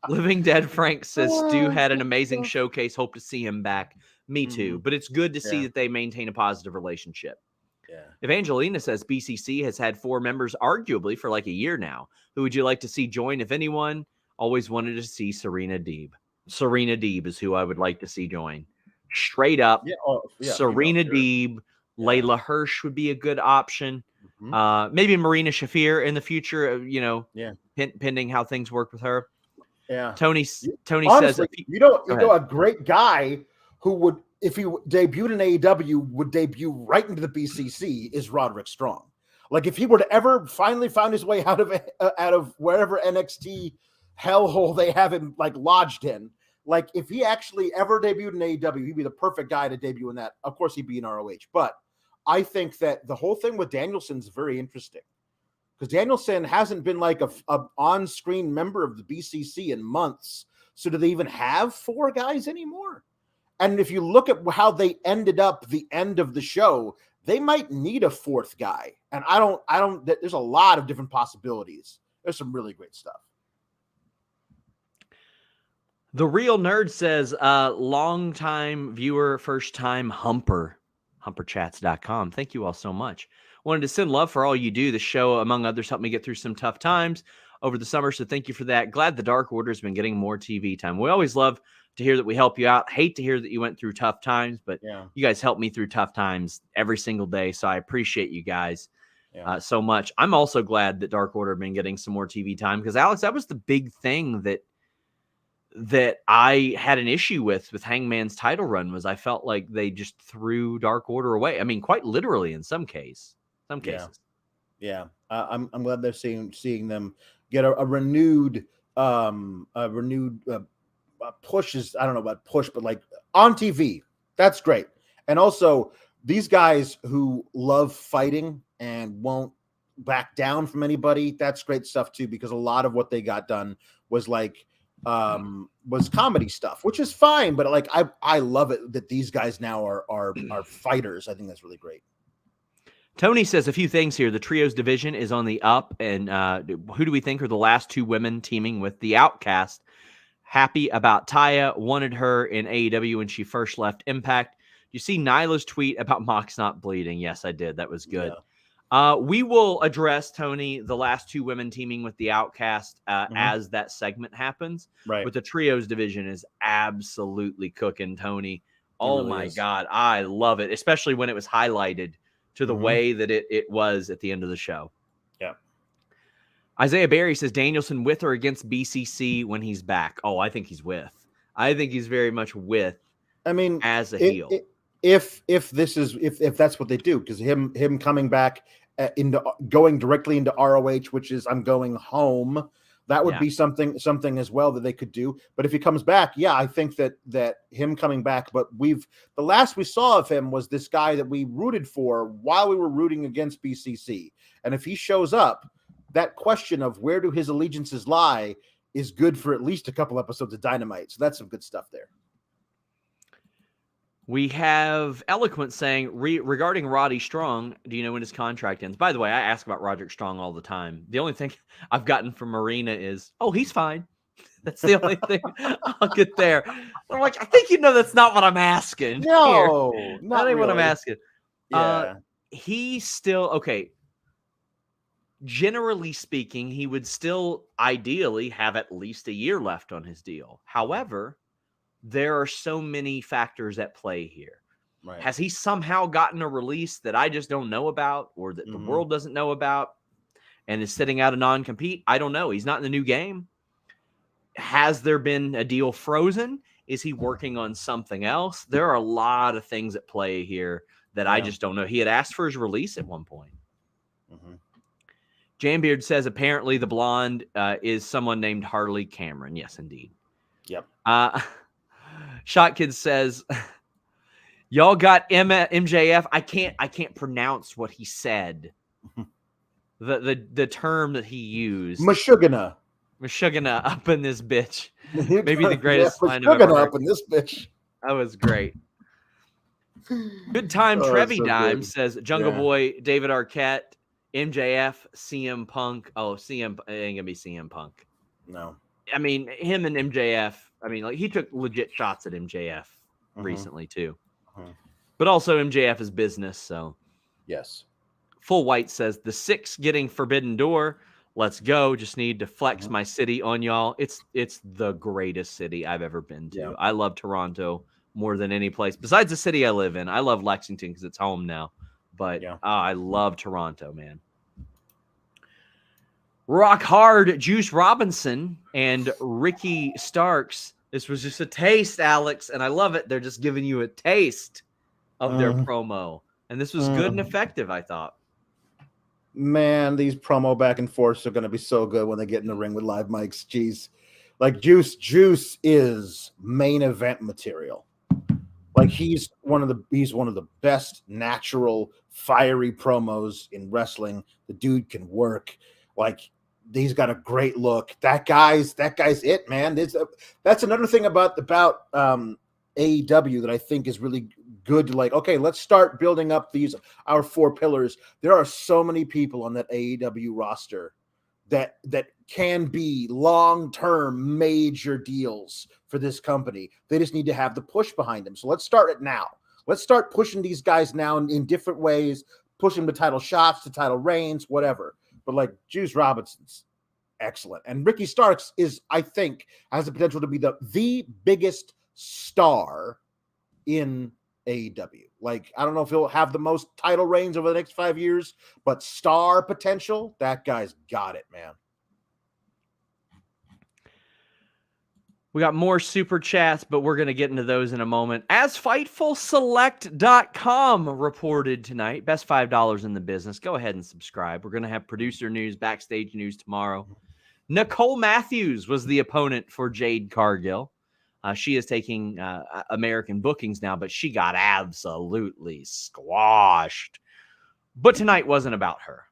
Living Dead Frank says, Stu had an amazing showcase. Hope to see him back. Me too. But it's good to see that they maintain a positive relationship. Yeah. Evangelina says BCC has had 4 members arguably for like a year now. Who would you like to see join, if anyone? Always wanted to see Serena Deeb. Serena Deeb is who I would like to see join. Straight up, Serena Deeb. Layla Hirsch would be a good option. Maybe Marina Shafir in the future, pending how things work with her. Yeah. Tony Honestly, says, you know, a great guy who would, if he debuted in AEW, would debut right into the BCC is Roderick Strong. Like, if he were to ever finally found his way out of wherever NXT hellhole they have him like lodged in, like, if he actually ever debuted in AEW, he'd be the perfect guy to debut in that. Of course, he'd be in ROH, but I think that the whole thing with Danielson's very interesting because Danielson hasn't been like a on-screen member of the BCC in months. So do they even have 4 guys anymore? And if you look at how they ended up the end of the show, they might need a 4th guy. And I don't, there's a lot of different possibilities. There's some really great stuff. The Real Nerd says, long-time viewer, first-time humper, humperchats.com. Thank you all so much. Wanted to send love for all you do. The show, among others, helped me get through some tough times over the summer, so thank you for that. Glad the Dark Order has been getting more TV time. We always love to hear that we help you out. Hate to hear that you went through tough times, but you guys help me through tough times every single day, so I appreciate you guys so much. I'm also glad that Dark Order have been getting some more TV time because, Alex, that was the big thing that I had an issue with Hangman's title run was I felt like they just threw Dark Order away. I mean, quite literally in some cases. Yeah. I'm glad they're seeing them get a renewed push is, I don't know about push, but like on TV. That's great. And also these guys who love fighting and won't back down from anybody, that's great stuff too, because a lot of what they got done was like was comedy stuff, which is fine, but like I love it that these guys now are fighters. I think that's really great. Tony says a few things here. The trios division is on the up, and who do we think are the last 2 women teaming with the Outcast? Happy about Taya, wanted her in AEW when she first left Impact. You see Nyla's tweet about Mox not bleeding? Yes, I did. That was good. Yeah. We will address, Tony, the last 2 women teaming with the Outcast as that segment happens. Right. But the trios division is absolutely cooking, Tony. Oh, really my God. I love it, especially when it was highlighted to the way that it was at the end of the show. Yeah. Isaiah Berry says Danielson with or against BCC when he's back. Oh, I think he's with. I think he's very much with. I mean, as a heel. If that's what they do, because him coming back into going directly into ROH, which is I'm going home, that would be something as well that they could do. But if he comes back, I think that him coming back. But the last we saw of him was this guy that we rooted for while we were rooting against BCC. And if he shows up, that question of where do his allegiances lie is good for at least a couple episodes of Dynamite. So that's some good stuff there. We have Eloquent saying, regarding Roddy Strong, do you know when his contract ends? By the way, I ask about Roderick Strong all the time. The only thing I've gotten from Marina is, oh, he's fine. That's the only thing I'll get there. I'm like, I think that's not what I'm asking. No, That not ain't what I'm really. asking. Yeah. He's still, okay. Generally speaking, he would still ideally have at least a year left on his deal. However, there are so many factors at play here. Right. Has he somehow gotten a release that I just don't know about, or that the world doesn't know about, and is sitting out a non-compete? I don't know. He's not in the new game. Has there been a deal frozen? Is he working on something else? There are a lot of things at play here that I just don't know. He had asked for his release at one point. Jambeard says apparently the blonde is someone named Harley Cameron. Yes, indeed. Yep. Shot Kid says, y'all got MJF. I can't pronounce what he said. The term that he used. Mashugana up in this bitch. Maybe the greatest line I've ever heard. Up in this bitch. That was great. Good time. Trevi Dime says Jungle Boy, David Arquette, MJF, CM Punk. Oh, it ain't gonna be CM Punk. No. I mean, him and MJF. I mean, like, he took legit shots at MJF recently too. But also MJF is business, so yes. Full White says the 6 getting Forbidden Door. Let's go. Just need to flex my city on y'all. It's the greatest city I've ever been to. Yeah. I love Toronto more than any place besides the city I live in. I love Lexington because it's home now. But I love Toronto, man. Rock Hard, Juice Robinson, and Ricky Starks. This was just a taste, Alex, and I love it. They're just giving you a taste of their promo. And this was good and effective, I thought. Man, these promo back and forths are going to be so good when they get in the ring with live mics. Jeez. Like Juice is main event material. Like he's one of the best natural fiery promos in wrestling. The dude can work. Like he's got a great look. That guy's it, man. That's another thing about AEW that I think is really good to, like, okay, let's start building up our 4 pillars. There are so many people on that AEW roster that can be long-term major deals for this company. They just need to have the push behind them. So let's start it now. Let's start pushing these guys now in different ways, pushing the title shots, the title reigns, whatever. But like Juice Robinson's excellent. And Ricky Starks I think, has the potential to be the biggest star in AEW. Like, I don't know if he'll have the most title reigns over the next 5 years, but star potential, that guy's got it, man. We got more super chats, but we're going to get into those in a moment. As FightfulSelect.com reported tonight, best $5 in the business. Go ahead and subscribe. We're going to have producer news, backstage news tomorrow. Nicole Matthews was the opponent for Jade Cargill. She is taking American bookings now, but she got absolutely squashed. But tonight wasn't about her.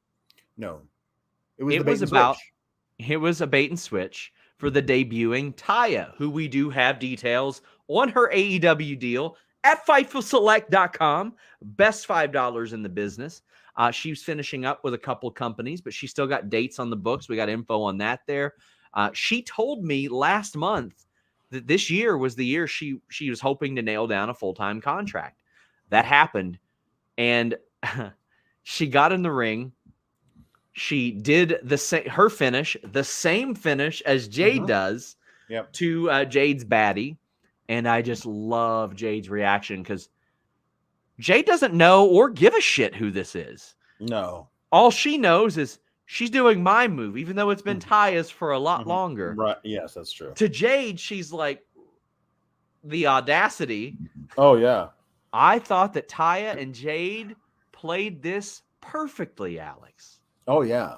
No. It was a bait and switch for the debuting Taya, who we do have details on her AEW deal at FightfulSelect.com. Best $5 in the business. She's finishing up with a couple companies, but she still got dates on the books. We got info on that there. She told me last month that this year was the year she was hoping to nail down a full-time contract. That happened, and she got in the ring. She did the same finish as Jade does to Jade's baddie, and I just love Jade's reaction because Jade doesn't know or give a shit who this is. No. All she knows is she's doing my move, even though it's been Taya's for a lot longer. Right. Yes, that's true. To Jade, she's like, the audacity. Oh, yeah. I thought that Taya and Jade played this perfectly, Alex. Oh, yeah.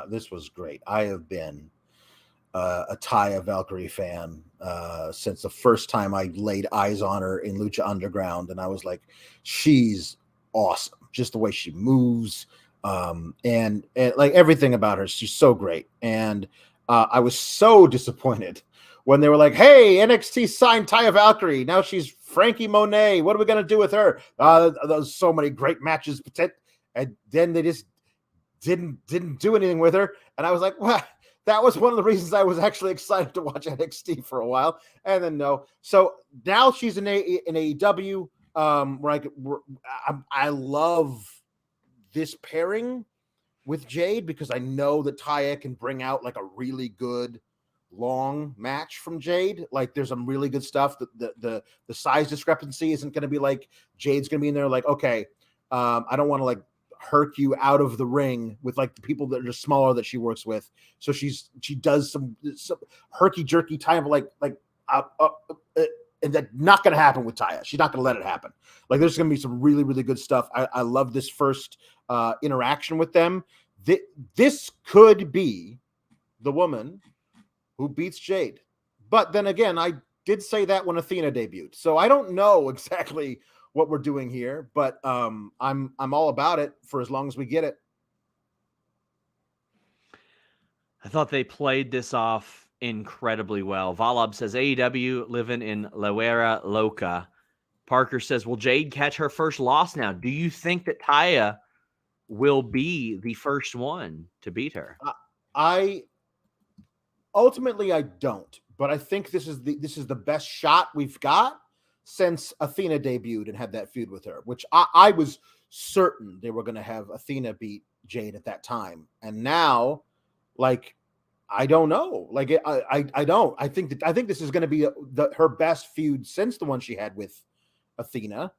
This was great. I have been a Taya Valkyrie fan since the first time I laid eyes on her in Lucha Underground, and I was like, she's awesome. Just the way she moves, and like everything about her, she's so great. And I was so disappointed when they were like, hey, NXT signed Taya Valkyrie. Now she's Frankie Monet. What are we going to do with her? There's so many great matches. And then they just didn't do anything with her. And I was like, well, that was one of the reasons I was actually excited to watch NXT for a while. And then no. So now she's in AEW. I love this pairing with Jade because I know that Taya can bring out like a really good long match from Jade. Like there's some really good stuff. The size discrepancy isn't going to be like Jade's going to be in there like, okay, I don't want to like hurt you out of the ring with like the people that are smaller that she works with. So she does some herky jerky time and that's not going to happen with Taya. She's not going to let it happen. Like there's going to be some really, really good stuff. I love this first interaction with them. This could be the woman who beats Jade. But then again, I did say that when Athena debuted. So I don't know exactly what we're doing here, but I'm all about it for as long as we get it. I thought they played this off incredibly well. Valab says AEW living in La Huera Loca. Parker says, will Jade catch her first loss now? Do you think that Taya will be the first one to beat her? Ultimately I don't, but I think this is the best shot we've got since Athena debuted and had that feud with her, which I was certain they were going to have Athena beat Jade at that time. And now, like, I don't know. Like, I don't. I think this is going to be her best feud since the one she had with Athena.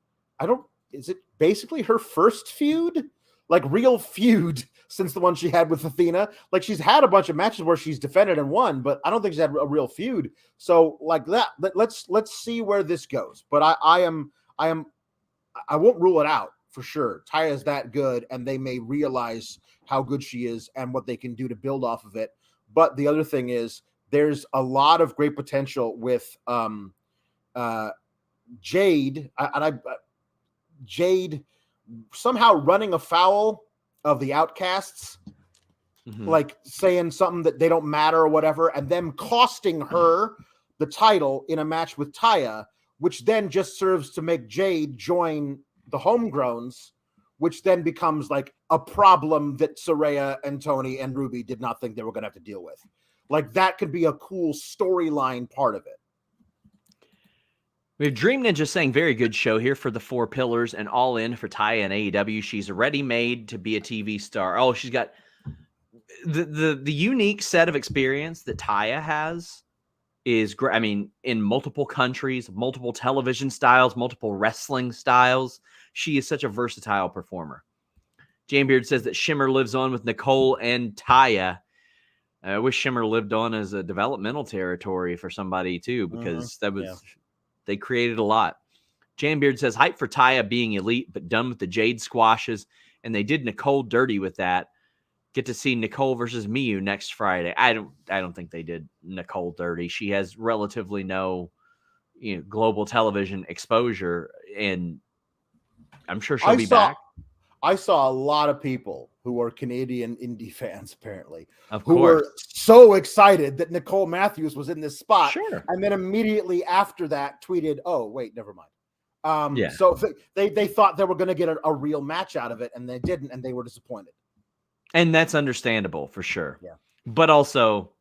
Is it basically her first feud? Like, real feud since the one she had with Athena. Like, she's had a bunch of matches where she's defended and won, but I don't think she's had a real feud. So, like that, let's see where this goes. But I won't rule it out for sure. Taya's that good, and they may realize how good she is and what they can do to build off of it. But the other thing is, there's a lot of great potential with Jade. Jade somehow running afoul of the Outcasts, like saying something that they don't matter or whatever, and them costing her the title in a match with Taya, which then just serves to make Jade join the homegrowns, which then becomes like a problem that Saraya and Tony and Ruby did not think they were going to have to deal with. Like that could be a cool storyline part of it. We have Dream Ninja saying, very good show here for the 4 pillars and all in for Taya and AEW. She's ready made to be a TV star. Oh, she's got the unique set of experience that Taya has is great. I mean, in multiple countries, multiple television styles, multiple wrestling styles. She is such a versatile performer. Jamebeard says that Shimmer lives on with Nicole and Taya. I wish Shimmer lived on as a developmental territory for somebody too, because that was... Yeah. They created a lot. Jambeard says, hype for Taya being elite, but done with the Jade squashes. And they did Nicole dirty with that. Get to see Nicole versus Miyu next Friday. I don't think they did Nicole dirty. She has relatively no, global television exposure. And I'm sure she'll be back. I saw a lot of people who are Canadian indie fans, apparently, who were so excited that Nicole Matthews was in this spot. Sure. And then immediately after that tweeted, oh, wait, never mind. So they thought they were going to get a real match out of it, and they didn't, and they were disappointed. And that's understandable for sure. Yeah. But also,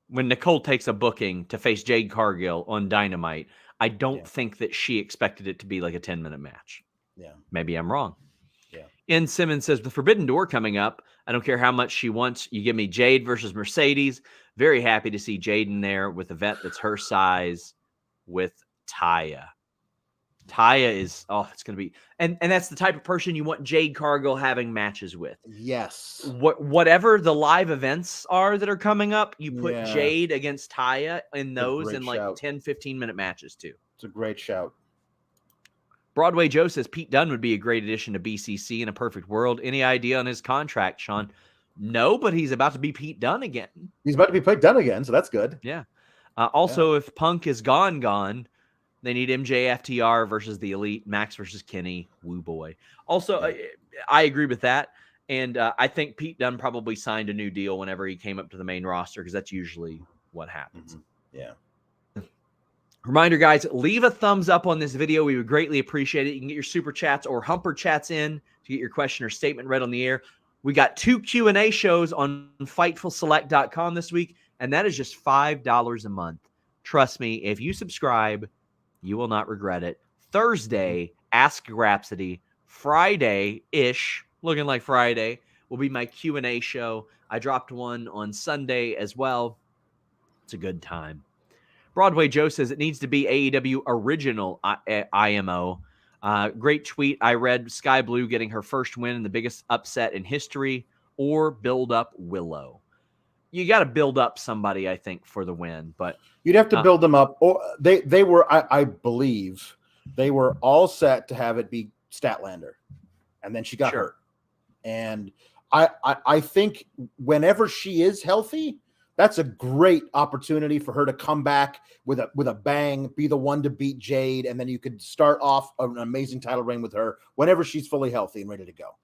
when Nicole takes a booking to face Jade Cargill on Dynamite, I don't think that she expected it to be like a 10-minute match. Yeah. Maybe I'm wrong. Yeah. N. Simmons says, the Forbidden Door coming up. I don't care how much she wants. You give me Jade versus Mercedes. Very happy to see Jade in there with a vet that's her size with Taya. Taya is, it's going to be, and that's the type of person you want Jade Cargill having matches with. Yes. Whatever the live events are that are coming up, you put Jade against Taya in those in like 10, 15-minute matches too. It's a great shout. Broadway Joe says Pete Dunne would be a great addition to BCC in a perfect world. Any idea on his contract, Sean? No, but he's about to be Pete Dunne again. He's about to be Pete Dunne again, so that's good. Yeah. If Punk is gone, they need MJFTR versus the Elite, Max versus Kenny, woo boy. Also, I agree with that. And I think Pete Dunne probably signed a new deal whenever he came up to the main roster, because that's usually what happens. Yeah. Reminder, guys, leave a thumbs up on this video. We would greatly appreciate it. You can get your super chats or humper chats in to get your question or statement read on the air. We got 2 Q&A shows on FightfulSelect.com this week, and that is just $5 a month. Trust me, if you subscribe, you will not regret it. Thursday, Ask Rhapsody. Friday-ish, looking like Friday, will be my Q&A show. I dropped one on Sunday as well. It's a good time. Broadway Joe says it needs to be AEW original IMO. Great tweet. I read Sky Blue getting her first win and the biggest upset in history, or build up Willow. You got to build up somebody, I think, for the win, but you'd have to build them up. Or they were, I believe, they were all set to have it be Statlander, and then she got hurt. And I think whenever she is healthy, that's a great opportunity for her to come back with a bang, be the one to beat Jade, and then you could start off an amazing title reign with her whenever she's fully healthy and ready to go.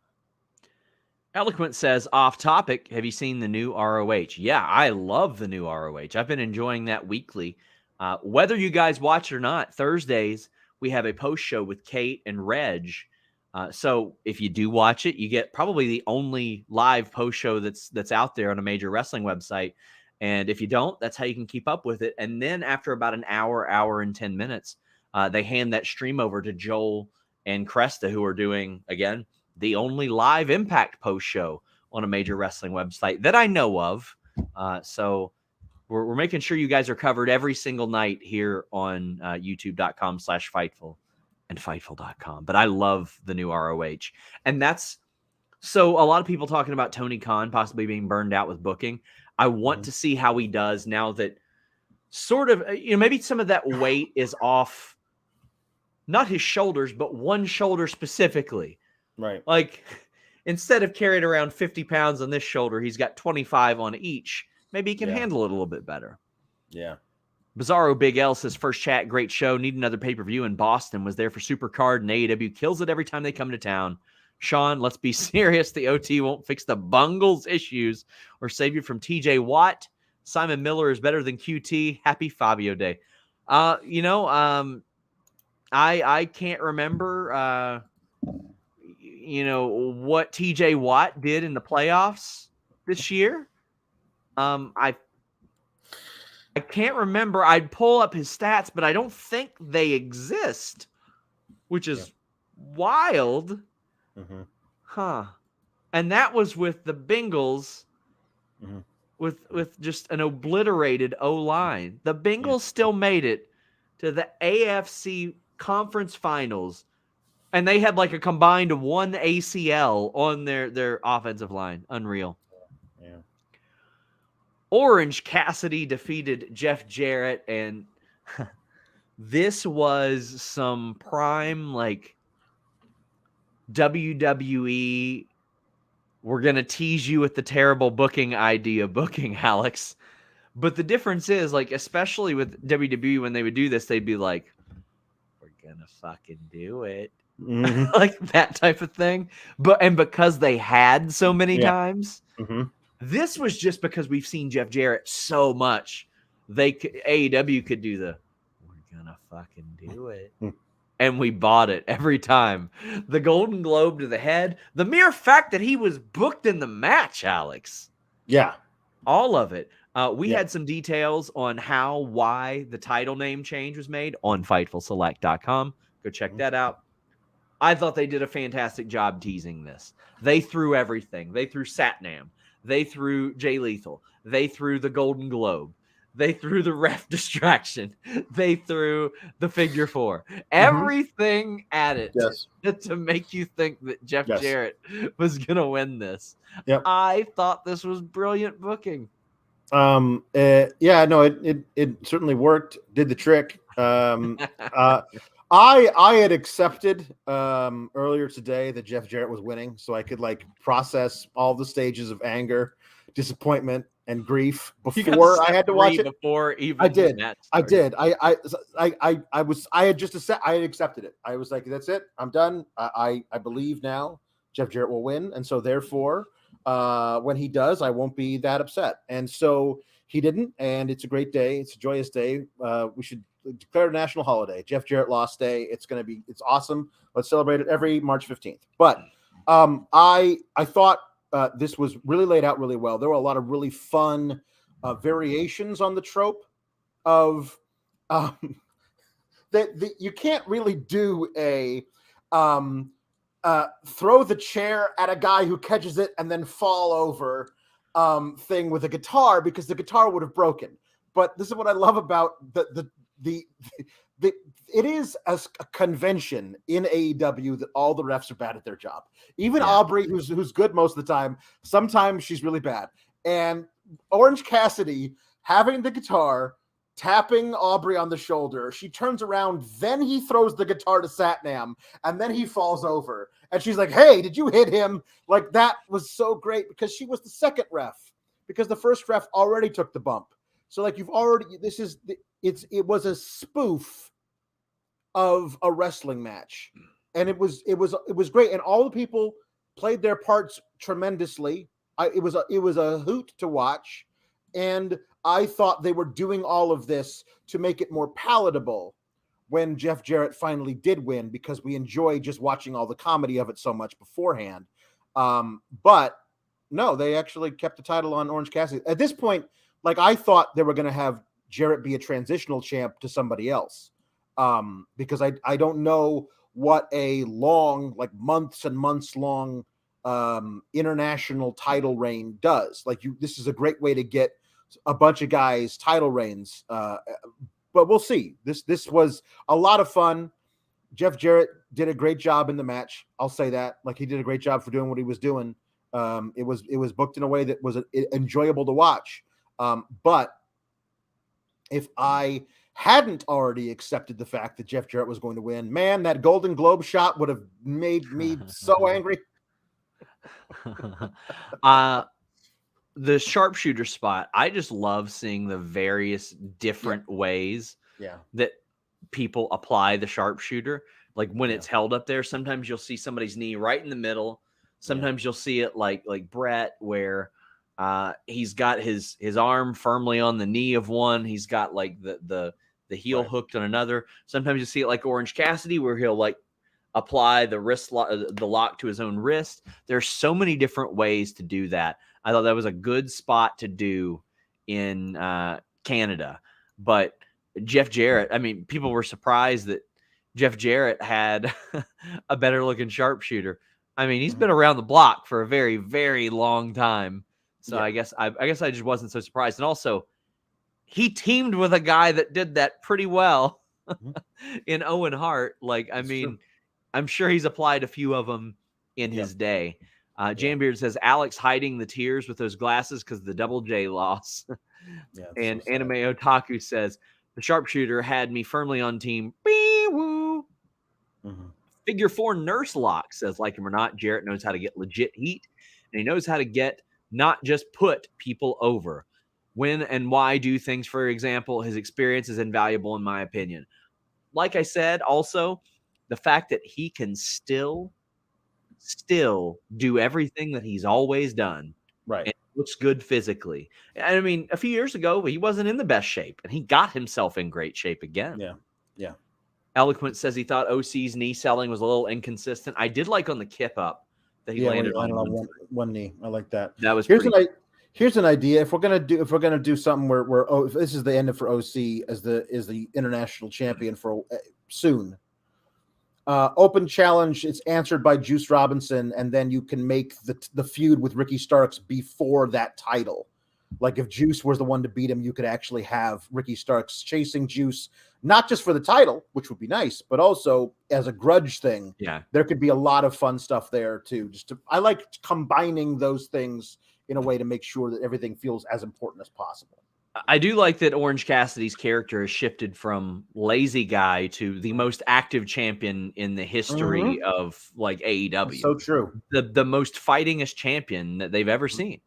Eloquent says, off topic, have you seen the new ROH? Yeah, I love the new ROH. I've been enjoying that weekly. Whether you guys watch it or not, Thursdays, we have a post show with Kate and Reg. So if you do watch it, you get probably the only live post show that's out there on a major wrestling website. And if you don't, that's how you can keep up with it. And then after about an hour and 10 minutes, they hand that stream over to Joel and Cresta, who are doing, again, the only live Impact post show on a major wrestling website that I know of. So we're making sure you guys are covered every single night here on youtube.com/Fightful and Fightful.com. But I love the new ROH. And that's so a lot of people talking about Tony Khan possibly being burned out with booking. I want to see how he does now that sort of, maybe some of that weight is off, not his shoulders, but one shoulder specifically. Right. Like instead of carrying around 50 pounds on this shoulder, he's got 25 on each. Maybe he can handle it a little bit better. Yeah. Bizarro Big L says, first chat, great show. Need another pay-per-view in Boston. Was there for Supercard, and AEW kills it every time they come to town. Sean, let's be serious. The OT won't fix the Bungles issues or save you from TJ Watt. Simon Miller is better than QT. Happy Fabio Day. I can't remember, what TJ Watt did in the playoffs this year. I can't remember. I'd pull up his stats, but I don't think they exist, which is wild. Mm-hmm. Huh. And that was with the Bengals with just an obliterated O-line. The Bengals still made it to the AFC Conference Finals, and they had like a combined 1 ACL on their offensive line. Unreal. Yeah. Orange Cassidy defeated Jeff Jarrett, and this was some prime, like, WWE, we're going to tease you with the terrible booking idea booking, Alex. But the difference is, like, especially with WWE, when they would do this, they'd be like, we're going to fucking do it. Mm-hmm. Like that type of thing. And because they had so many times, this was just because we've seen Jeff Jarrett so much. AEW could do the, we're going to fucking do it. And we bought it every time. The Golden Globe to the head. The mere fact that he was booked in the match, Alex. Yeah. All of it. We had some details on why the title name change was made on FightfulSelect.com. Go check that out. I thought they did a fantastic job teasing this. They threw everything. They threw Satnam. They threw Jay Lethal. They threw the Golden Globe. They threw the ref distraction. They threw the figure 4. Everything at it to make you think that Jeff Jarrett was going to win this. Yep. I thought this was brilliant booking. It certainly worked. Did the trick. I had accepted earlier today that Jeff Jarrett was winning, so I could process all the stages of anger, disappointment, and grief before I had to watch it. Before even I did. I had accepted it. I was like, that's it. I'm done. I believe now Jeff Jarrett will win, and so therefore, when he does, I won't be that upset. And so he didn't, and it's a great day. It's a joyous day. We should declare a national holiday. Jeff Jarrett lost day. It's awesome. Let's celebrate it every March 15th. But I thought this was really laid out really well. There were a lot of really fun variations on the trope of that you can't really do a throw the chair at a guy who catches it and then fall over thing with a guitar, because the guitar would have broken. But this is what I love about it is a convention in AEW that all the refs are bad at their job. Even Aubrey, who's good most of the time, sometimes she's really bad. And Orange Cassidy having the guitar, tapping Aubrey on the shoulder. She turns around, then he throws the guitar to Satnam, and then he falls over. And she's like, "Hey, did you hit him?" Like, that was so great because she was the second ref, because the first ref already took the bump. So like, it was a spoof of a wrestling match, and it was great, and all the people played their parts tremendously. It was a hoot to watch, and I thought they were doing all of this to make it more palatable when Jeff Jarrett finally did win, because we enjoyed just watching all the comedy of it so much beforehand. But no, they actually kept the title on Orange Cassidy. At this point, like, I thought they were going to have Jarrett be a transitional champ to somebody else, because I don't know what a long, like months and months long international title reign does. Like, this is a great way to get a bunch of guys title reigns, but we'll see. This was a lot of fun. Jeff Jarrett did a great job in the match. I'll say that. Like, he did a great job for doing what he was doing. It was booked in a way that was enjoyable to watch. But if I hadn't already accepted the fact that Jeff Jarrett was going to win, man, that Golden Globe shot would have made me so angry. The sharpshooter spot, I just love seeing the various different ways that people apply the sharpshooter. Like, when it's held up there, sometimes you'll see somebody's knee right in the middle. Sometimes you'll see it like Brett, where he's got his arm firmly on the knee of one. He's got like the heel hooked on another. Sometimes you see it like Orange Cassidy, where he'll like apply the lock to his own wrist. There's so many different ways to do that. I thought that was a good spot to do in Canada. But Jeff Jarrett, I mean, people were surprised that Jeff Jarrett had a better looking sharpshooter. I mean, he's been around the block for a very, very long time. So I guess I just wasn't so surprised. And also, he teamed with a guy that did that pretty well in Owen Hart. Like, I mean, true. I'm sure he's applied a few of them in his day. Jambeard says Alex hiding the tears with those glasses because the Double J loss. And so Anime Otaku says the sharpshooter had me firmly on team. Woo. Figure 4 nurse lock says, like him or not, Jarrett knows how to get legit heat, and he knows how to get, not just put people over. When and why do things, for example, his experience is invaluable in my opinion. Like I said, also the fact that he can still do everything that he's always done. Right. And looks good physically. I mean, a few years ago, he wasn't in the best shape, and he got himself in great shape again. Yeah. Eloquent says he thought OC's knee selling was a little inconsistent. I did like on the kip up that he landed on one knee. I like that. That was here's an idea. If we're gonna do something where if this is the end for OC as the international champion for soon. Open challenge. It's answered by Juice Robinson, and then you can make the feud with Ricky Starks before that title. Like, if Juice was the one to beat him, you could actually have Ricky Starks chasing Juice, not just for the title, which would be nice, but also as a grudge thing. Yeah, there could be a lot of fun stuff there too. I like combining those things in a way to make sure that everything feels as important as possible. I do like that Orange Cassidy's character has shifted from lazy guy to the most active champion in the history of like AEW. That's so true. The most fightingest champion that they've ever seen.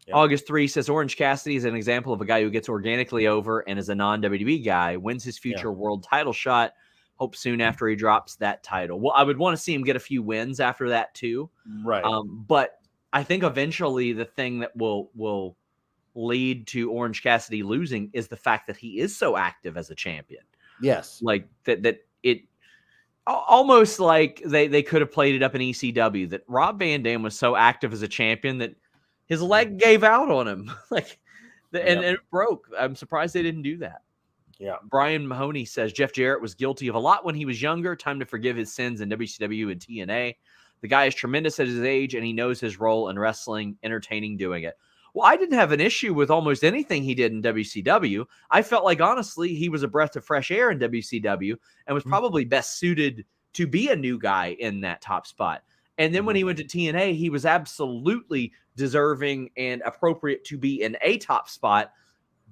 Yep. August 3 says Orange Cassidy is an example of a guy who gets organically over and is a non-WWE guy, wins his future world title shot. Hope soon after he drops that title. Well, I would want to see him get a few wins after that too. Right. But I think eventually the thing that will lead to Orange Cassidy losing is the fact that he is so active as a champion. Yes. Like that it almost like they could have played it up in ECW, that Rob Van Dam was so active as a champion that his leg gave out on him. And it broke. I'm surprised they didn't do that. Yeah. Brian Mahoney says Jeff Jarrett was guilty of a lot when he was younger. Time to forgive his sins in WCW and TNA. The guy is tremendous at his age, and he knows his role in wrestling, entertaining doing it. Well, I didn't have an issue with almost anything he did in WCW. I felt like, honestly, he was a breath of fresh air in WCW and was probably best suited to be a new guy in that top spot. And then when he went to TNA, he was absolutely deserving and appropriate to be in a top spot,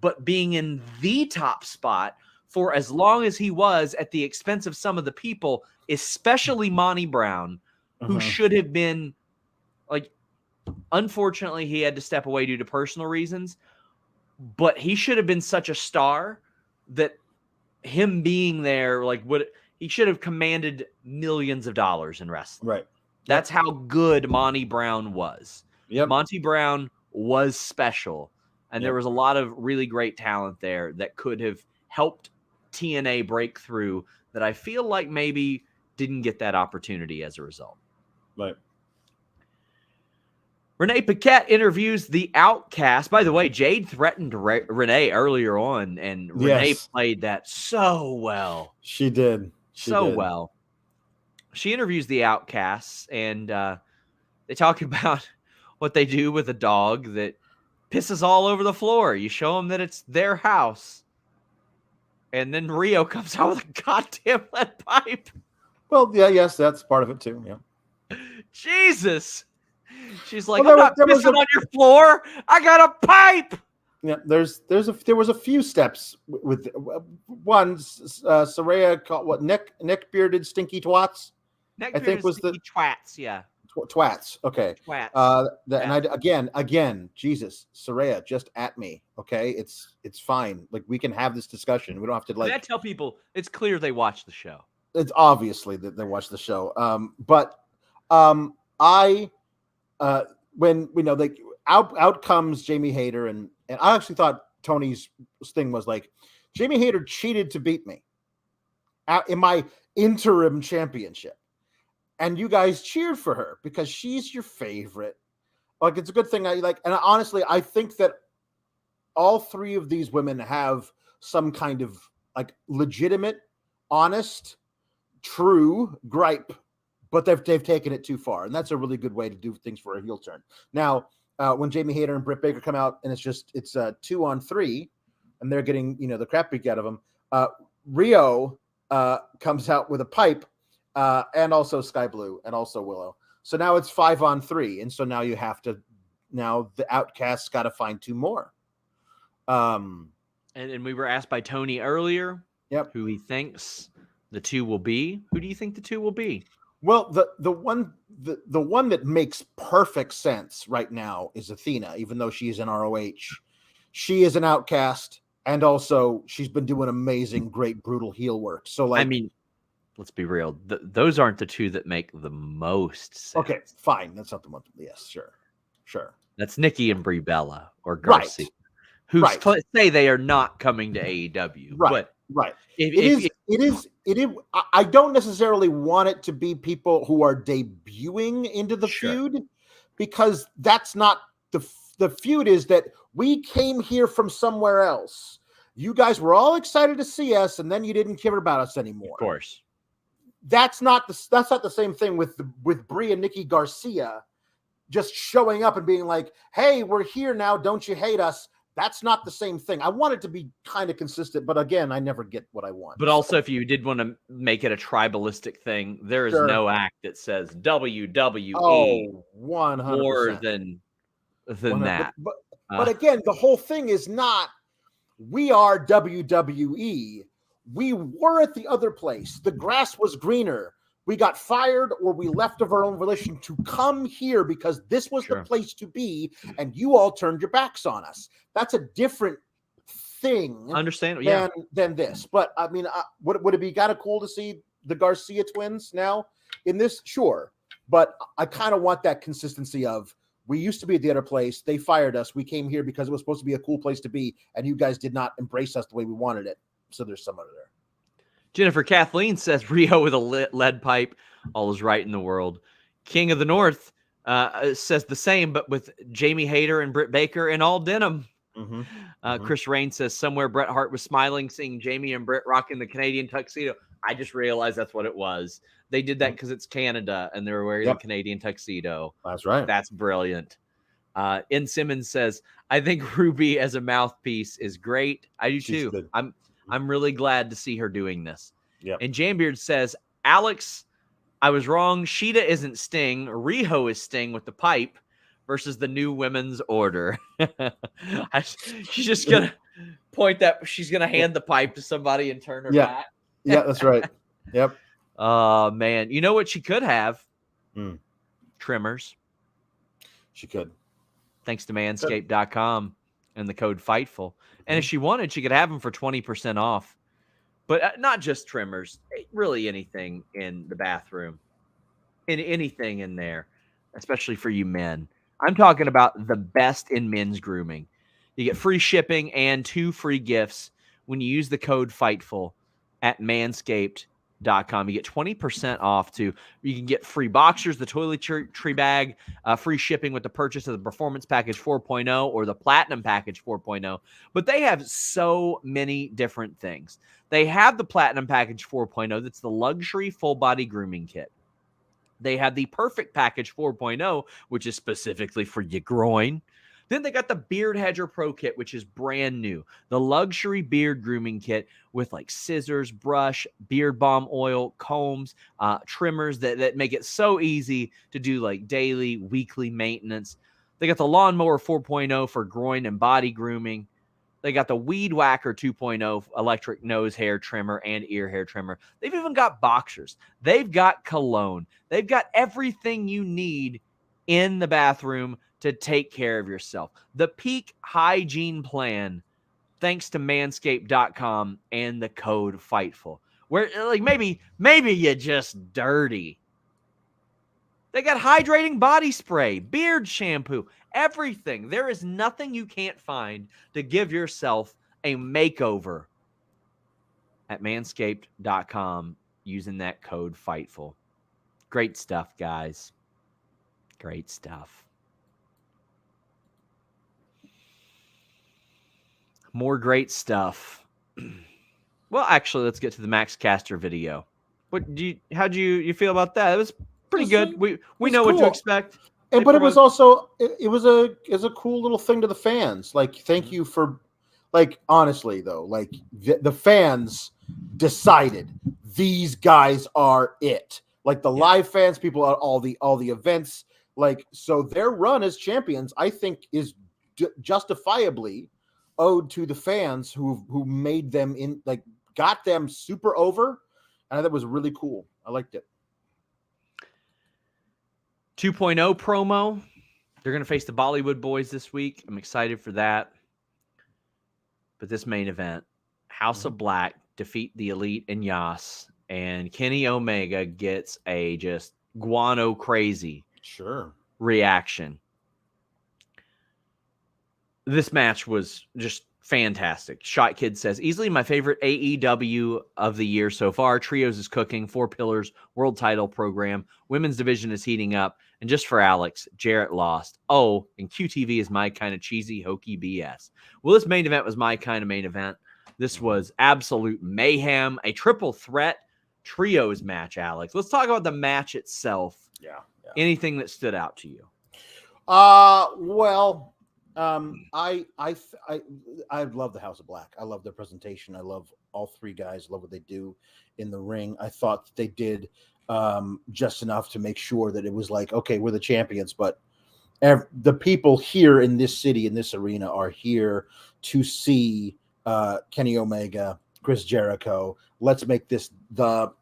but being in the top spot for as long as he was at the expense of some of the people, especially Monty Brown, who should have been like, unfortunately, he had to step away due to personal reasons, but he should have been such a star that him being there, like, he should have commanded millions of dollars in wrestling. Right. That's how good Monty Brown was. Yep. Monty Brown was special, and there was a lot of really great talent there that could have helped TNA break through that I feel like maybe didn't get that opportunity as a result. Right. Renee Paquette interviews the Outcast. By the way, Jade threatened Renee earlier on, and Renee played that so well. She did. Well. She interviews the Outcasts, and they talk about what they do with a dog that pisses all over the floor. You show them that it's their house, and then Rio comes out with a goddamn lead pipe. Well, yes, that's part of it too. Yeah. Jesus. She's like, I'm not pissing on your floor. I got a pipe. Yeah, there was a few steps with one. Saraya called what neck bearded stinky twats. I think was the twats. Yeah, twats. Okay, twats. And again, Jesus, Saraya, just at me. Okay, it's fine. Like, we can have this discussion. We don't have to like. I tell people it's clear they watch the show. It's obviously that they watch the show. When we know, like, out comes Jamie Hayter, and I actually thought Tony's thing was like, Jamie Hayter cheated to beat me in my interim championship, and you guys cheered for her because she's your favorite. Like, it's a good thing. And honestly, I think that all three of these women have some kind of like legitimate, honest, true gripe, but they've taken it too far, and that's a really good way to do things for a heel turn. Now, when Jamie Hayter and Britt Baker come out, and it's 2-on-3, and they're getting the crap beat out of them. Rio comes out with a pipe, and also Sky Blue, and also Willow. So now it's 5-on-3, and so now the Outcasts got to find two more. And we were asked by Tony earlier, who he thinks the two will be. Who do you think the two will be? Well, the one that makes perfect sense right now is Athena, even though she's in ROH. She is an outcast, and also she's been doing amazing, great, brutal heel work. So, like, I mean, let's be real. Those aren't the two that make the most sense. Okay, fine. That's not the one. Yes, sure. That's Nikki and Brie Bella or Garcia, who say they are not coming to AEW. Right. It is. I don't necessarily want it to be people who are debuting into the feud, because that's not the feud. Is that we came here from somewhere else. You guys were all excited to see us, and then you didn't care about us anymore. Of course, that's not the same thing with Brie and Nikki Garcia just showing up and being like, "Hey, we're here now. Don't you hate us?" That's not the same thing. I want it to be kind of consistent, but again, I never get what I want. But also, if you did want to make it a tribalistic thing, there is no act that says WWE 100% more than that. But again, the whole thing is not, we are WWE. We were at the other place. The grass was greener. We got fired, or we left of our own volition to come here because this was the place to be, and you all turned your backs on us. That's a different thing. Understandable, than this. But I mean, would it be kind of cool to see the Garcia twins now in this? Sure, but I kind of want that consistency of We used to be at the other place. They fired us. We came here because it was supposed to be a cool place to be, and you guys did not embrace us the way we wanted it. So there's some under there. Jennifer Kathleen says Rio with a lead pipe. All is right in the world. King of the North says the same, but with Jamie Hayter and Britt Baker in all denim. Chris Rain says somewhere Bret Hart was smiling, seeing Jamie and Britt rocking the Canadian tuxedo. I just realized that's what it was. They did that because it's Canada and they were wearing the Canadian tuxedo. That's right. That's brilliant. N. Simmons says, I think Ruby as a mouthpiece is great. I do too. Good. I'm really glad to see her doing this. Yep. And Jambeard says, Alex, I was wrong. Sheeta isn't Sting. Riho is Sting with the pipe versus the New Women's Order. She's just going to point that. She's going to hand the pipe to somebody and turn her back. Yeah, that's right. Yep. Oh, man. You know what she could have? Trimmers. She could. Thanks to manscaped.com and the code Fightful. And if she wanted, she could have them for 20% off. But not just trimmers, really anything in the bathroom, anything in there, especially for you men. I'm talking about the best in men's grooming. You get free shipping and 2 free gifts when you use the code Fightful at manscaped.com. You get 20% off too. You can get free boxers, the toiletry bag, free shipping with the purchase of the Performance Package 4.0 or the Platinum Package 4.0. But they have so many different things. They have the Platinum Package 4.0. That's the luxury full body grooming kit. They have the Perfect Package 4.0, which is specifically for your groin. Then they got the Beard Hedger Pro Kit, which is brand new. The luxury beard grooming kit with like scissors, brush, beard balm oil, combs, trimmers that make it so easy to do like daily, weekly maintenance. They got the Lawnmower 4.0 for groin and body grooming. They got the Weed Whacker 2.0 electric nose hair trimmer and ear hair trimmer. They've even got boxers. They've got cologne. They've got everything you need in the bathroom to take care of yourself. The peak hygiene plan, thanks to manscaped.com and the code Fightful. Where like maybe you're just dirty. They got hydrating body spray, beard shampoo, everything. There is nothing you can't find to give yourself a makeover at manscaped.com using that code Fightful. Great stuff, guys. Great stuff. More great stuff. Well, actually, let's get to the Max Caster video. How'd you feel about that? It was pretty good. We know cool. What to expect. But it was also it was a cool little thing to the fans. Like, thank you for, like, honestly though, like the fans decided these guys are it. Like the live fans, people at all the events. Like, so their run as champions, I think, is justifiably owed to the fans who made them got them super over. And that was really cool. I liked it. 2.0 promo. They're going to face the Bollywood Boys this week. I'm excited for that. But this main event, House of Black defeat the Elite and Yas, and Kenny Omega gets a just guano crazy reaction. This match was just fantastic. Shot Kid says, easily my favorite AEW of the year so far. Trios is cooking. 4 Pillars, world title program. Women's division is heating up. And just for Alex, Jarrett lost. Oh, and QTV is my kind of cheesy, hokey BS. Well, this main event was my kind of main event. This was absolute mayhem. A triple threat trios match, Alex. Let's talk about the match itself. Yeah. Anything that stood out to you? Well, I love the House of Black. I love their presentation. I love all 3 guys. Love what they do in the ring. I thought that they did just enough to make sure that it was like, okay, we're the champions, but the people here in this city, in this arena, are here to see Kenny Omega, Chris Jericho. Let's make this the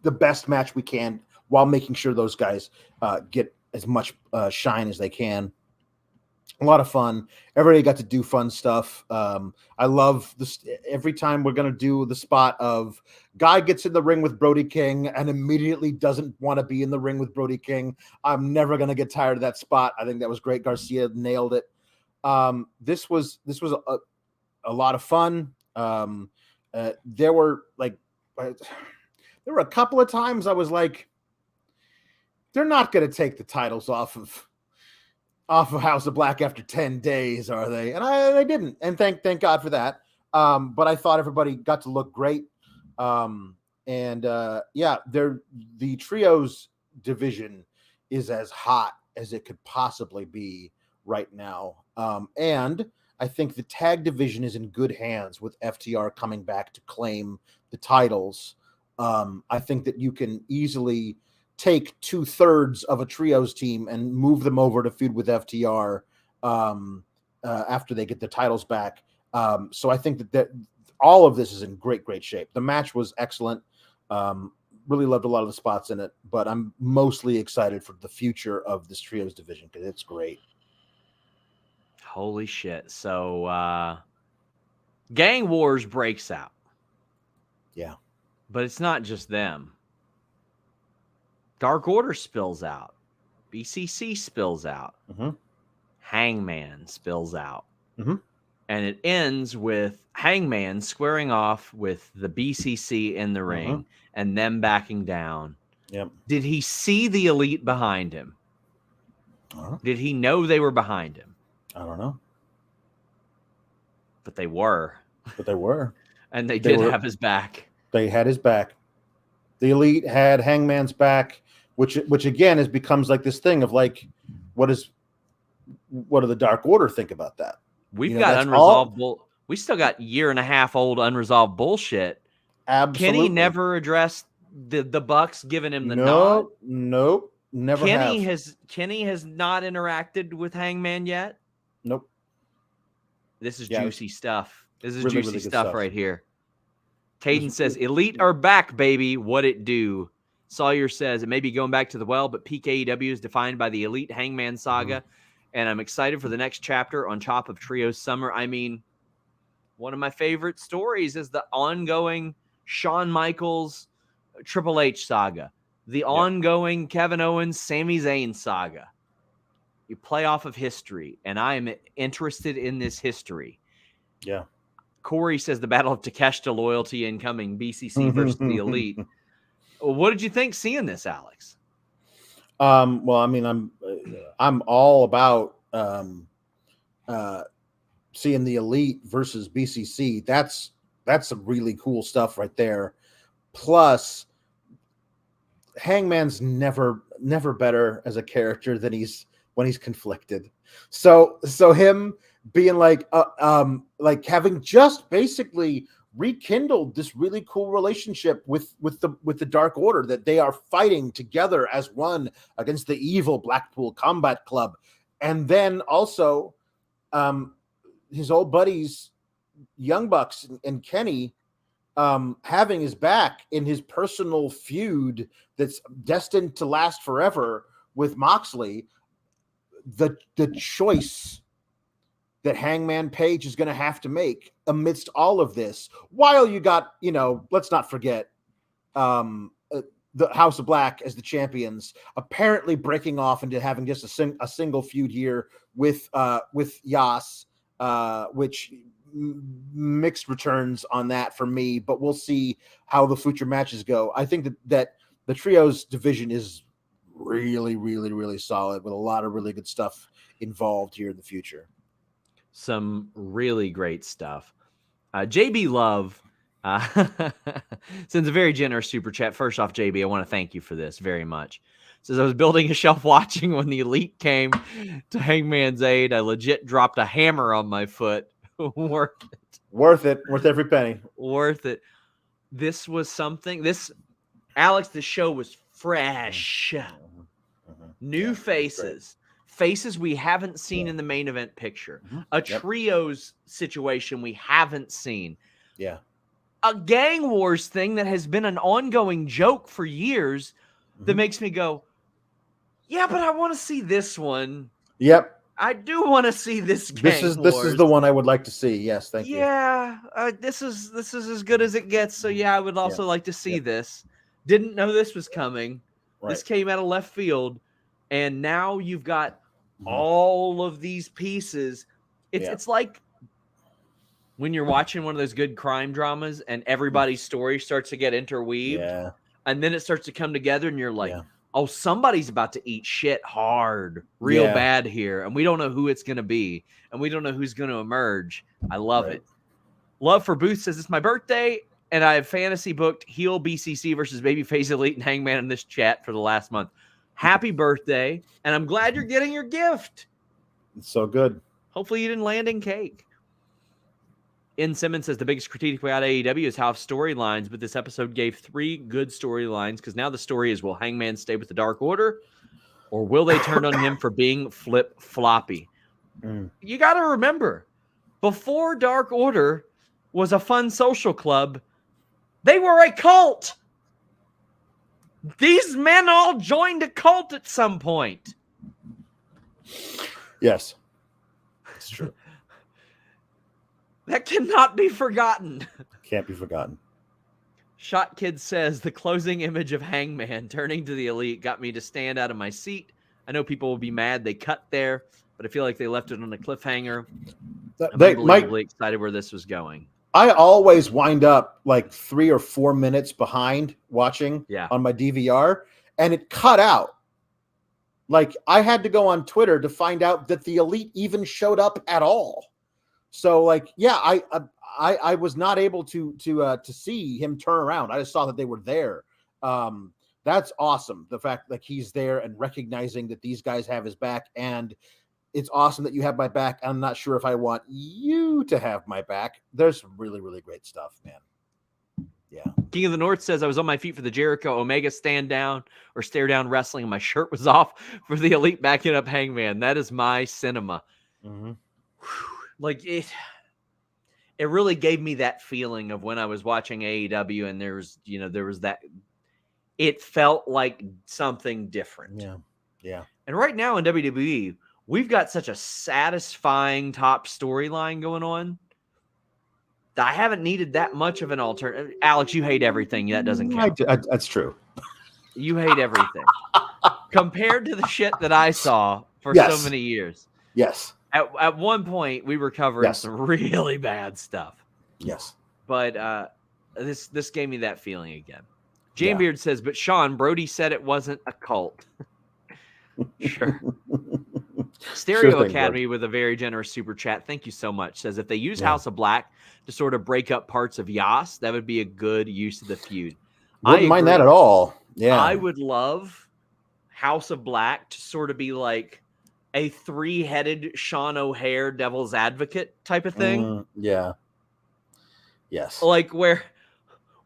best match we can, while making sure those guys get as much shine as they can. A lot of fun. Everybody got to do fun stuff. I love this. Every time we're going to do the spot of guy gets in the ring with Brody King and immediately doesn't want to be in the ring with Brody King. I'm never going to get tired of that spot. I think that was great. Garcia nailed it. This was a lot of fun. There were a couple of times I was like, they're not going to take the titles off of House of Black after 10 days, are they? And they didn't. And thank God for that. But I thought everybody got to look great. The trios division is as hot as it could possibly be right now. And I think the tag division is in good hands with FTR coming back to claim the titles. I think that you can easily take 2/3 of a trios team and move them over to feud with FTR after they get the titles back. So I think that all of this is in great shape. The match was excellent. Really loved a lot of the spots in it, but I'm mostly excited for the future of this trios division because it's great. Holy shit. So Gang Wars breaks out. Yeah. But it's not just them. Dark Order spills out. BCC spills out. Mm-hmm. Hangman spills out. Mm-hmm. And it ends with Hangman squaring off with the BCC in the ring and them backing down. Yep. Did he see the Elite behind him? Did he know they were behind him? I don't know. But they were. And they did have his back. They had his back. The Elite had Hangman's back, which again becomes like this thing of like, what do the Dark Order think about that? We've got unresolved we still got 1.5 old unresolved bullshit. Absolutely. Kenny never addressed the Bucks giving him the nod. Nope. Never Kenny has not interacted with Hangman yet. Nope. This is juicy stuff. This is really, juicy really stuff right here. Caden says, Elite are back, baby. What it do? Sawyer says, it may be going back to the well, but peak AEW is defined by the Elite Hangman saga. And I'm excited for the next chapter on top of Trios Summer. I mean, one of my favorite stories is the ongoing Shawn Michaels Triple H saga, the ongoing Kevin Owens Sami Zayn saga. You play off of history, and I am interested in this history. Yeah. Corey says the battle of Takeshita loyalty incoming, BCC versus the Elite. What did you think seeing this, Alex? Well, I mean, I'm all about seeing the Elite versus BCC. That's some really cool stuff right there. Plus, Hangman's never better as a character than when he's conflicted. So him being like having just basically rekindled this really cool relationship with the Dark Order, that they are fighting together as one against the evil Blackpool Combat Club. And then also his old buddies, Young Bucks and Kenny, having his back in his personal feud that's destined to last forever with Moxley. The choice that Hangman Page is going to have to make amidst all of this, while you got, let's not forget the House of Black as the champions, apparently breaking off into having just a single feud here with Yas, which mixed returns on that for me, but we'll see how the future matches go. I think that the trios division is really, really, really solid with a lot of really good stuff involved here in the future. Some really great stuff. JB Love sends a very generous super chat. First off, JB, I want to thank you for this very much. Says, I was building a shelf watching when the Elite came to Hangman's aid. I legit dropped a hammer on my foot. Worth it. Worth every penny. Worth it. This was something. Alex, the show was fresh. New faces. Faces we haven't seen in the main event picture. A trios situation we haven't seen. Yeah. A gang wars thing that has been an ongoing joke for years that makes me go, yeah, but I want to see this one. Yep. I do want to see this. This is the one I would like to see. Yes, thank you. Yeah, this is as good as it gets. So yeah, I would also like to see this. Didn't know this was coming. Right. This came out of left field, and now you've got all of these pieces. It's like when you're watching one of those good crime dramas, and everybody's story starts to get interweaved, and then it starts to come together, and you're like. Yeah. Oh, somebody's about to eat shit hard, real bad here. And we don't know who it's going to be. And we don't know who's going to emerge. I love it. Love for Booth says, it's my birthday, and I have fantasy booked heel BCC versus Babyface Elite and Hangman in this chat for the last month. Happy birthday. And I'm glad you're getting your gift. It's so good. Hopefully you didn't land in cake. N. Simmons says the biggest critique about AEW is how storylines, but this episode gave 3 good storylines because now the story is, will Hangman stay with the Dark Order or will they turn on him for being flip-floppy? You got to remember, before Dark Order was a fun social club, they were a cult. These men all joined a cult at some point. Yes, it's true. That cannot be forgotten. Can't be forgotten. Shot Kid says, the closing image of Hangman turning to the Elite got me to stand out of my seat. I know people will be mad they cut there, but I feel like they left it on a cliffhanger. I'm unbelievably excited where this was going. I always wind up like 3 or 4 minutes behind watching on my DVR, and it cut out. Like, I had to go on Twitter to find out that the Elite even showed up at all. So, like, I was not able to see him turn around. I just saw that they were there. That's awesome. The fact that he's there and recognizing that these guys have his back, and it's awesome that you have my back. I'm not sure if I want you to have my back. There's some really, really great stuff, man. Yeah. King of the North says, I was on my feet for the Jericho Omega stand down or stare down wrestling, and my shirt was off for the Elite backing up Hangman. That is my cinema. Mm-hmm. Like it really gave me that feeling of when I was watching AEW, and there was that. It felt like something different. Yeah. And right now in WWE, we've got such a satisfying top storyline going on that I haven't needed that much of an alternative. Alex, you hate everything. That doesn't count. That's true. You hate everything compared to the shit that I saw for so many years. Yes. At one point, we were covering some really bad stuff. Yes. But this gave me that feeling again. Jamebeard says, but Sean, Brody said it wasn't a cult. Sure. Stereo Academy with a very generous super chat. Thank you so much. Says, if they use House of Black to sort of break up parts of Yas, that would be a good use of the feud. Wouldn't mind that at all. Yeah. I would love House of Black to sort of be like a 3-headed Sean O'Hare devil's advocate type of thing. Yeah. Yes. Like where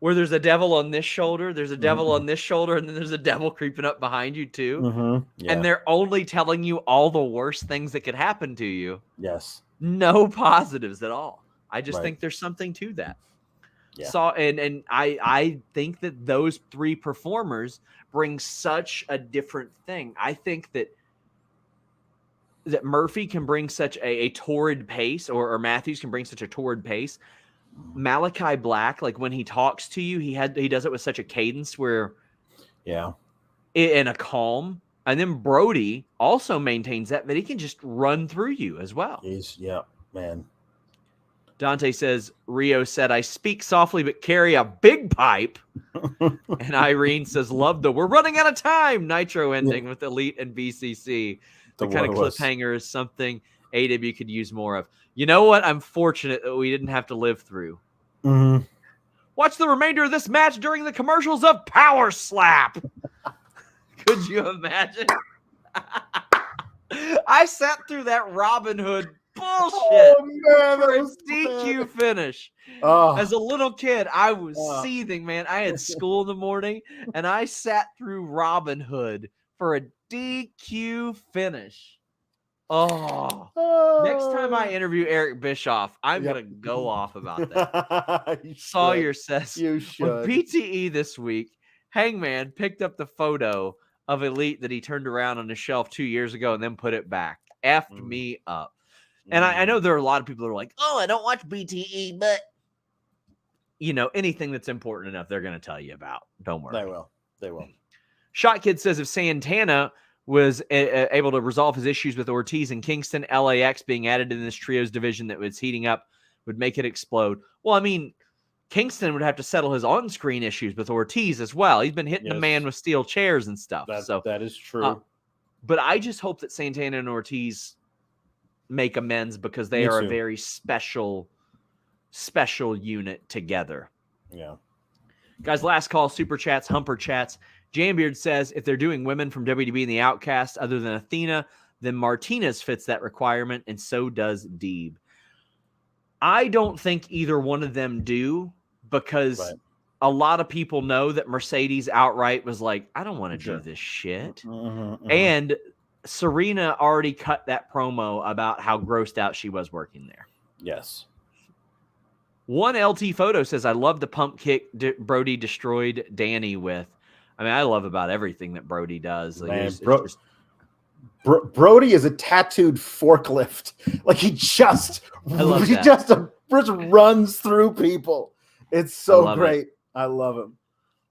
there's a devil on this shoulder, there's a devil on this shoulder, and then there's a devil creeping up behind you too. And they're only telling you all the worst things that could happen to you. Yes. No positives at all. I just think there's something to that. Yeah. And I think that those 3 performers bring such a different thing. I think that Murphy can bring such a torrid pace, or Matthews can bring such a torrid pace. Malachi Black, like when he talks to you, he does it with such a cadence where, in a calm. And then Brody also maintains that he can just run through you as well. Man. Dante says, Rio said, I speak softly but carry a big pipe. And Irene says, love we're running out of time. Nitro ending with Elite and BCC. The kind of cliffhanger is something AEW could use more of. You know what? I'm fortunate that we didn't have to live through. Watch the remainder of this match during the commercials of Power Slap. Could you imagine? I sat through that Robin Hood bullshit for a DQ finish. As a little kid, I was seething, man. I had school in the morning, and I sat through Robin Hood for a DQ finish. Next time I interview Eric Bischoff, I'm going to go off about that. Sawyer says, you should. With PTE this week, Hangman picked up the photo of Elite that he turned around on the shelf 2 years ago and then put it back. effed me up. And I know there are a lot of people that are like, oh, I don't watch BTE, but anything that's important enough, they're going to tell you about. Don't worry. They will. Shot Kid says if Santana was able to resolve his issues with Ortiz and Kingston, LAX being added in this trios division that was heating up would make it explode. Well, I mean, Kingston would have to settle his on-screen issues with Ortiz as well. He's been hitting the man with steel chairs and stuff. That is true. But I just hope that Santana and Ortiz make amends because they are a very special unit together. Yeah. Guys, last call, super chats, humper chats. Jambeard says if they're doing women from WWE and the Outcasts other than Athena, then Martinez fits that requirement, and so does Deeb. I don't think either one of them do because a lot of people know that Mercedes outright was like, I don't want to do this shit. And Serena already cut that promo about how grossed out she was working there. Yes. One LT photo says, I love the pump kick Brody destroyed Danny with. I mean, I love about everything that Brody does. Like, Brody is a tattooed forklift. Like he just runs through people. It's so great. I love him.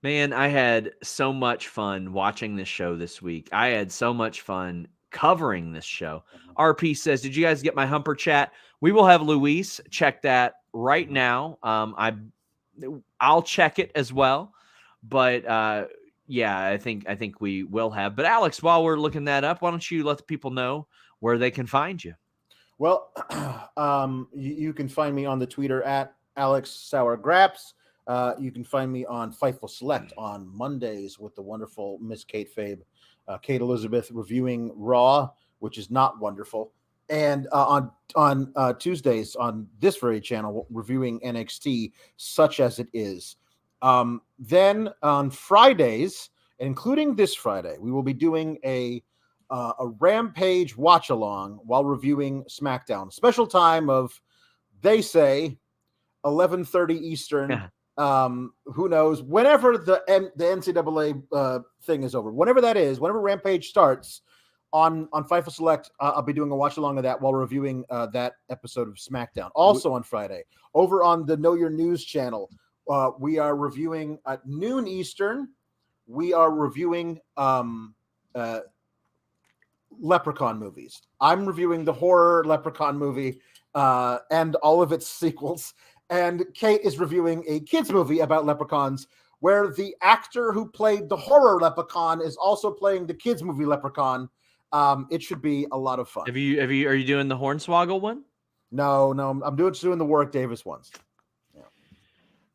Man, I had so much fun watching this show this week. I had so much fun covering this show. RP says, did you guys get my humper chat? We will have Luis check that right now. I'll check it as well. But yeah, I think we will have. But Alex, while we're looking that up, why don't you let the people know where they can find you? Well, you can find me on the Twitter at Alex Sour Graps. You can find me on Fightful Select on Mondays with the wonderful Miss Kate Fabe, Kate Elizabeth reviewing Raw, which is not wonderful, and on Tuesdays on this very channel reviewing NXT, such as it is. Then on Fridays, including this Friday, we will be doing a Rampage watch along while reviewing SmackDown. Special time of, they say, 11:30 Eastern. Who knows? Whenever the NCAA thing is over, whenever that is, whenever Rampage starts on Fightful Select, I'll be doing a watch along of that while reviewing that episode of SmackDown. Also on Friday, over on the Know Your News channel. We are reviewing at noon Eastern. We are reviewing Leprechaun movies. I'm reviewing the horror Leprechaun movie and all of its sequels. And Kate is reviewing a kids movie about leprechauns where the actor who played the horror leprechaun is also playing the kids movie Leprechaun. It should be a lot of fun. Are you doing the Hornswoggle one? No, I'm doing the Warwick Davis ones.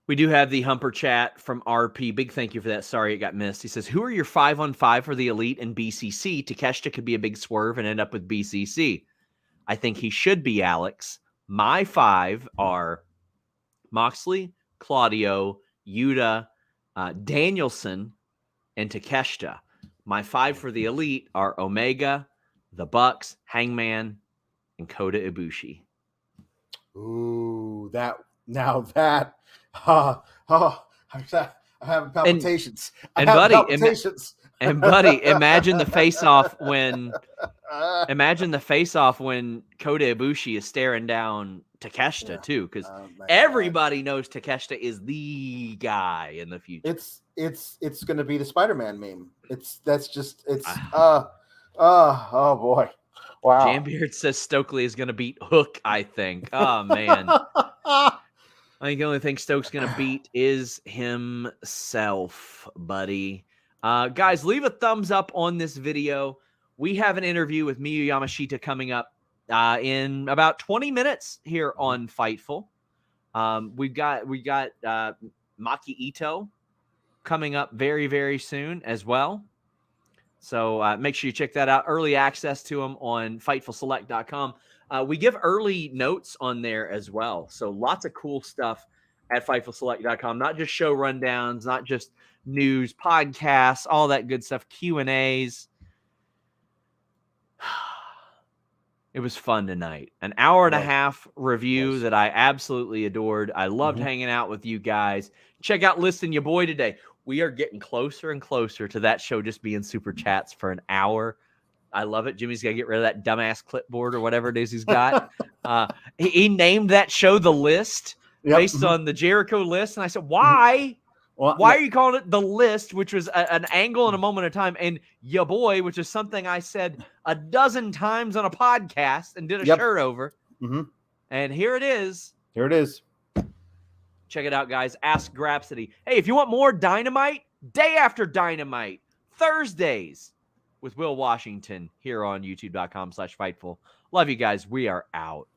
We do have the humper chat from RP. Big thank you for that. Sorry it got missed. He says, who are your 5-on-5 for the Elite and BCC? Takeshita could be a big swerve and end up with BCC. I think he should be, Alex. My 5 are Moxley, Claudio, Yuta, Danielson, and Takeshita. My 5 for the Elite are Omega, the Bucks, Hangman, and Kota Ibushi. Ooh, that. I have palpitations. And buddy, imagine the face-off when Kota Ibushi is staring down Takeshita too, because everybody knows Takeshita is the guy in the future. It's going to be the Spider-Man meme. Oh boy, wow. Jambeard says Stokely is going to beat Hook. I think. Oh man. I think the only thing Stokes going to beat is himself, buddy. Guys, leave a thumbs up on this video. We have an interview with Miyu Yamashita coming up in about 20 minutes here on Fightful. We got Maki Ito coming up very, very soon as well. So make sure you check that out. Early access to them on FightfulSelect.com. We give early notes on there as well. So lots of cool stuff at FightfulSelect.com. Not just show rundowns, not just news, podcasts, all that good stuff, Q&As. It was fun tonight. An hour and a half review that I absolutely adored. I loved hanging out with you guys. Check out Listen Your Boy today. We are getting closer and closer to that show just being super chats for an hour. I love it. Jimmy's got to get rid of that dumbass clipboard or whatever it is he's got. He named that show The List based on the Jericho list. And I said, why? Well, why are you calling it The List, which was an angle in a moment of time? And ya boy, which is something I said a dozen times on a podcast and did a shirt over. And here it is. Here it is. Check it out, guys. Ask Grapsity. Hey, if you want more Dynamite, day after Dynamite, Thursdays with Will Washington here on youtube.com/Fightful. Love you guys. We are out.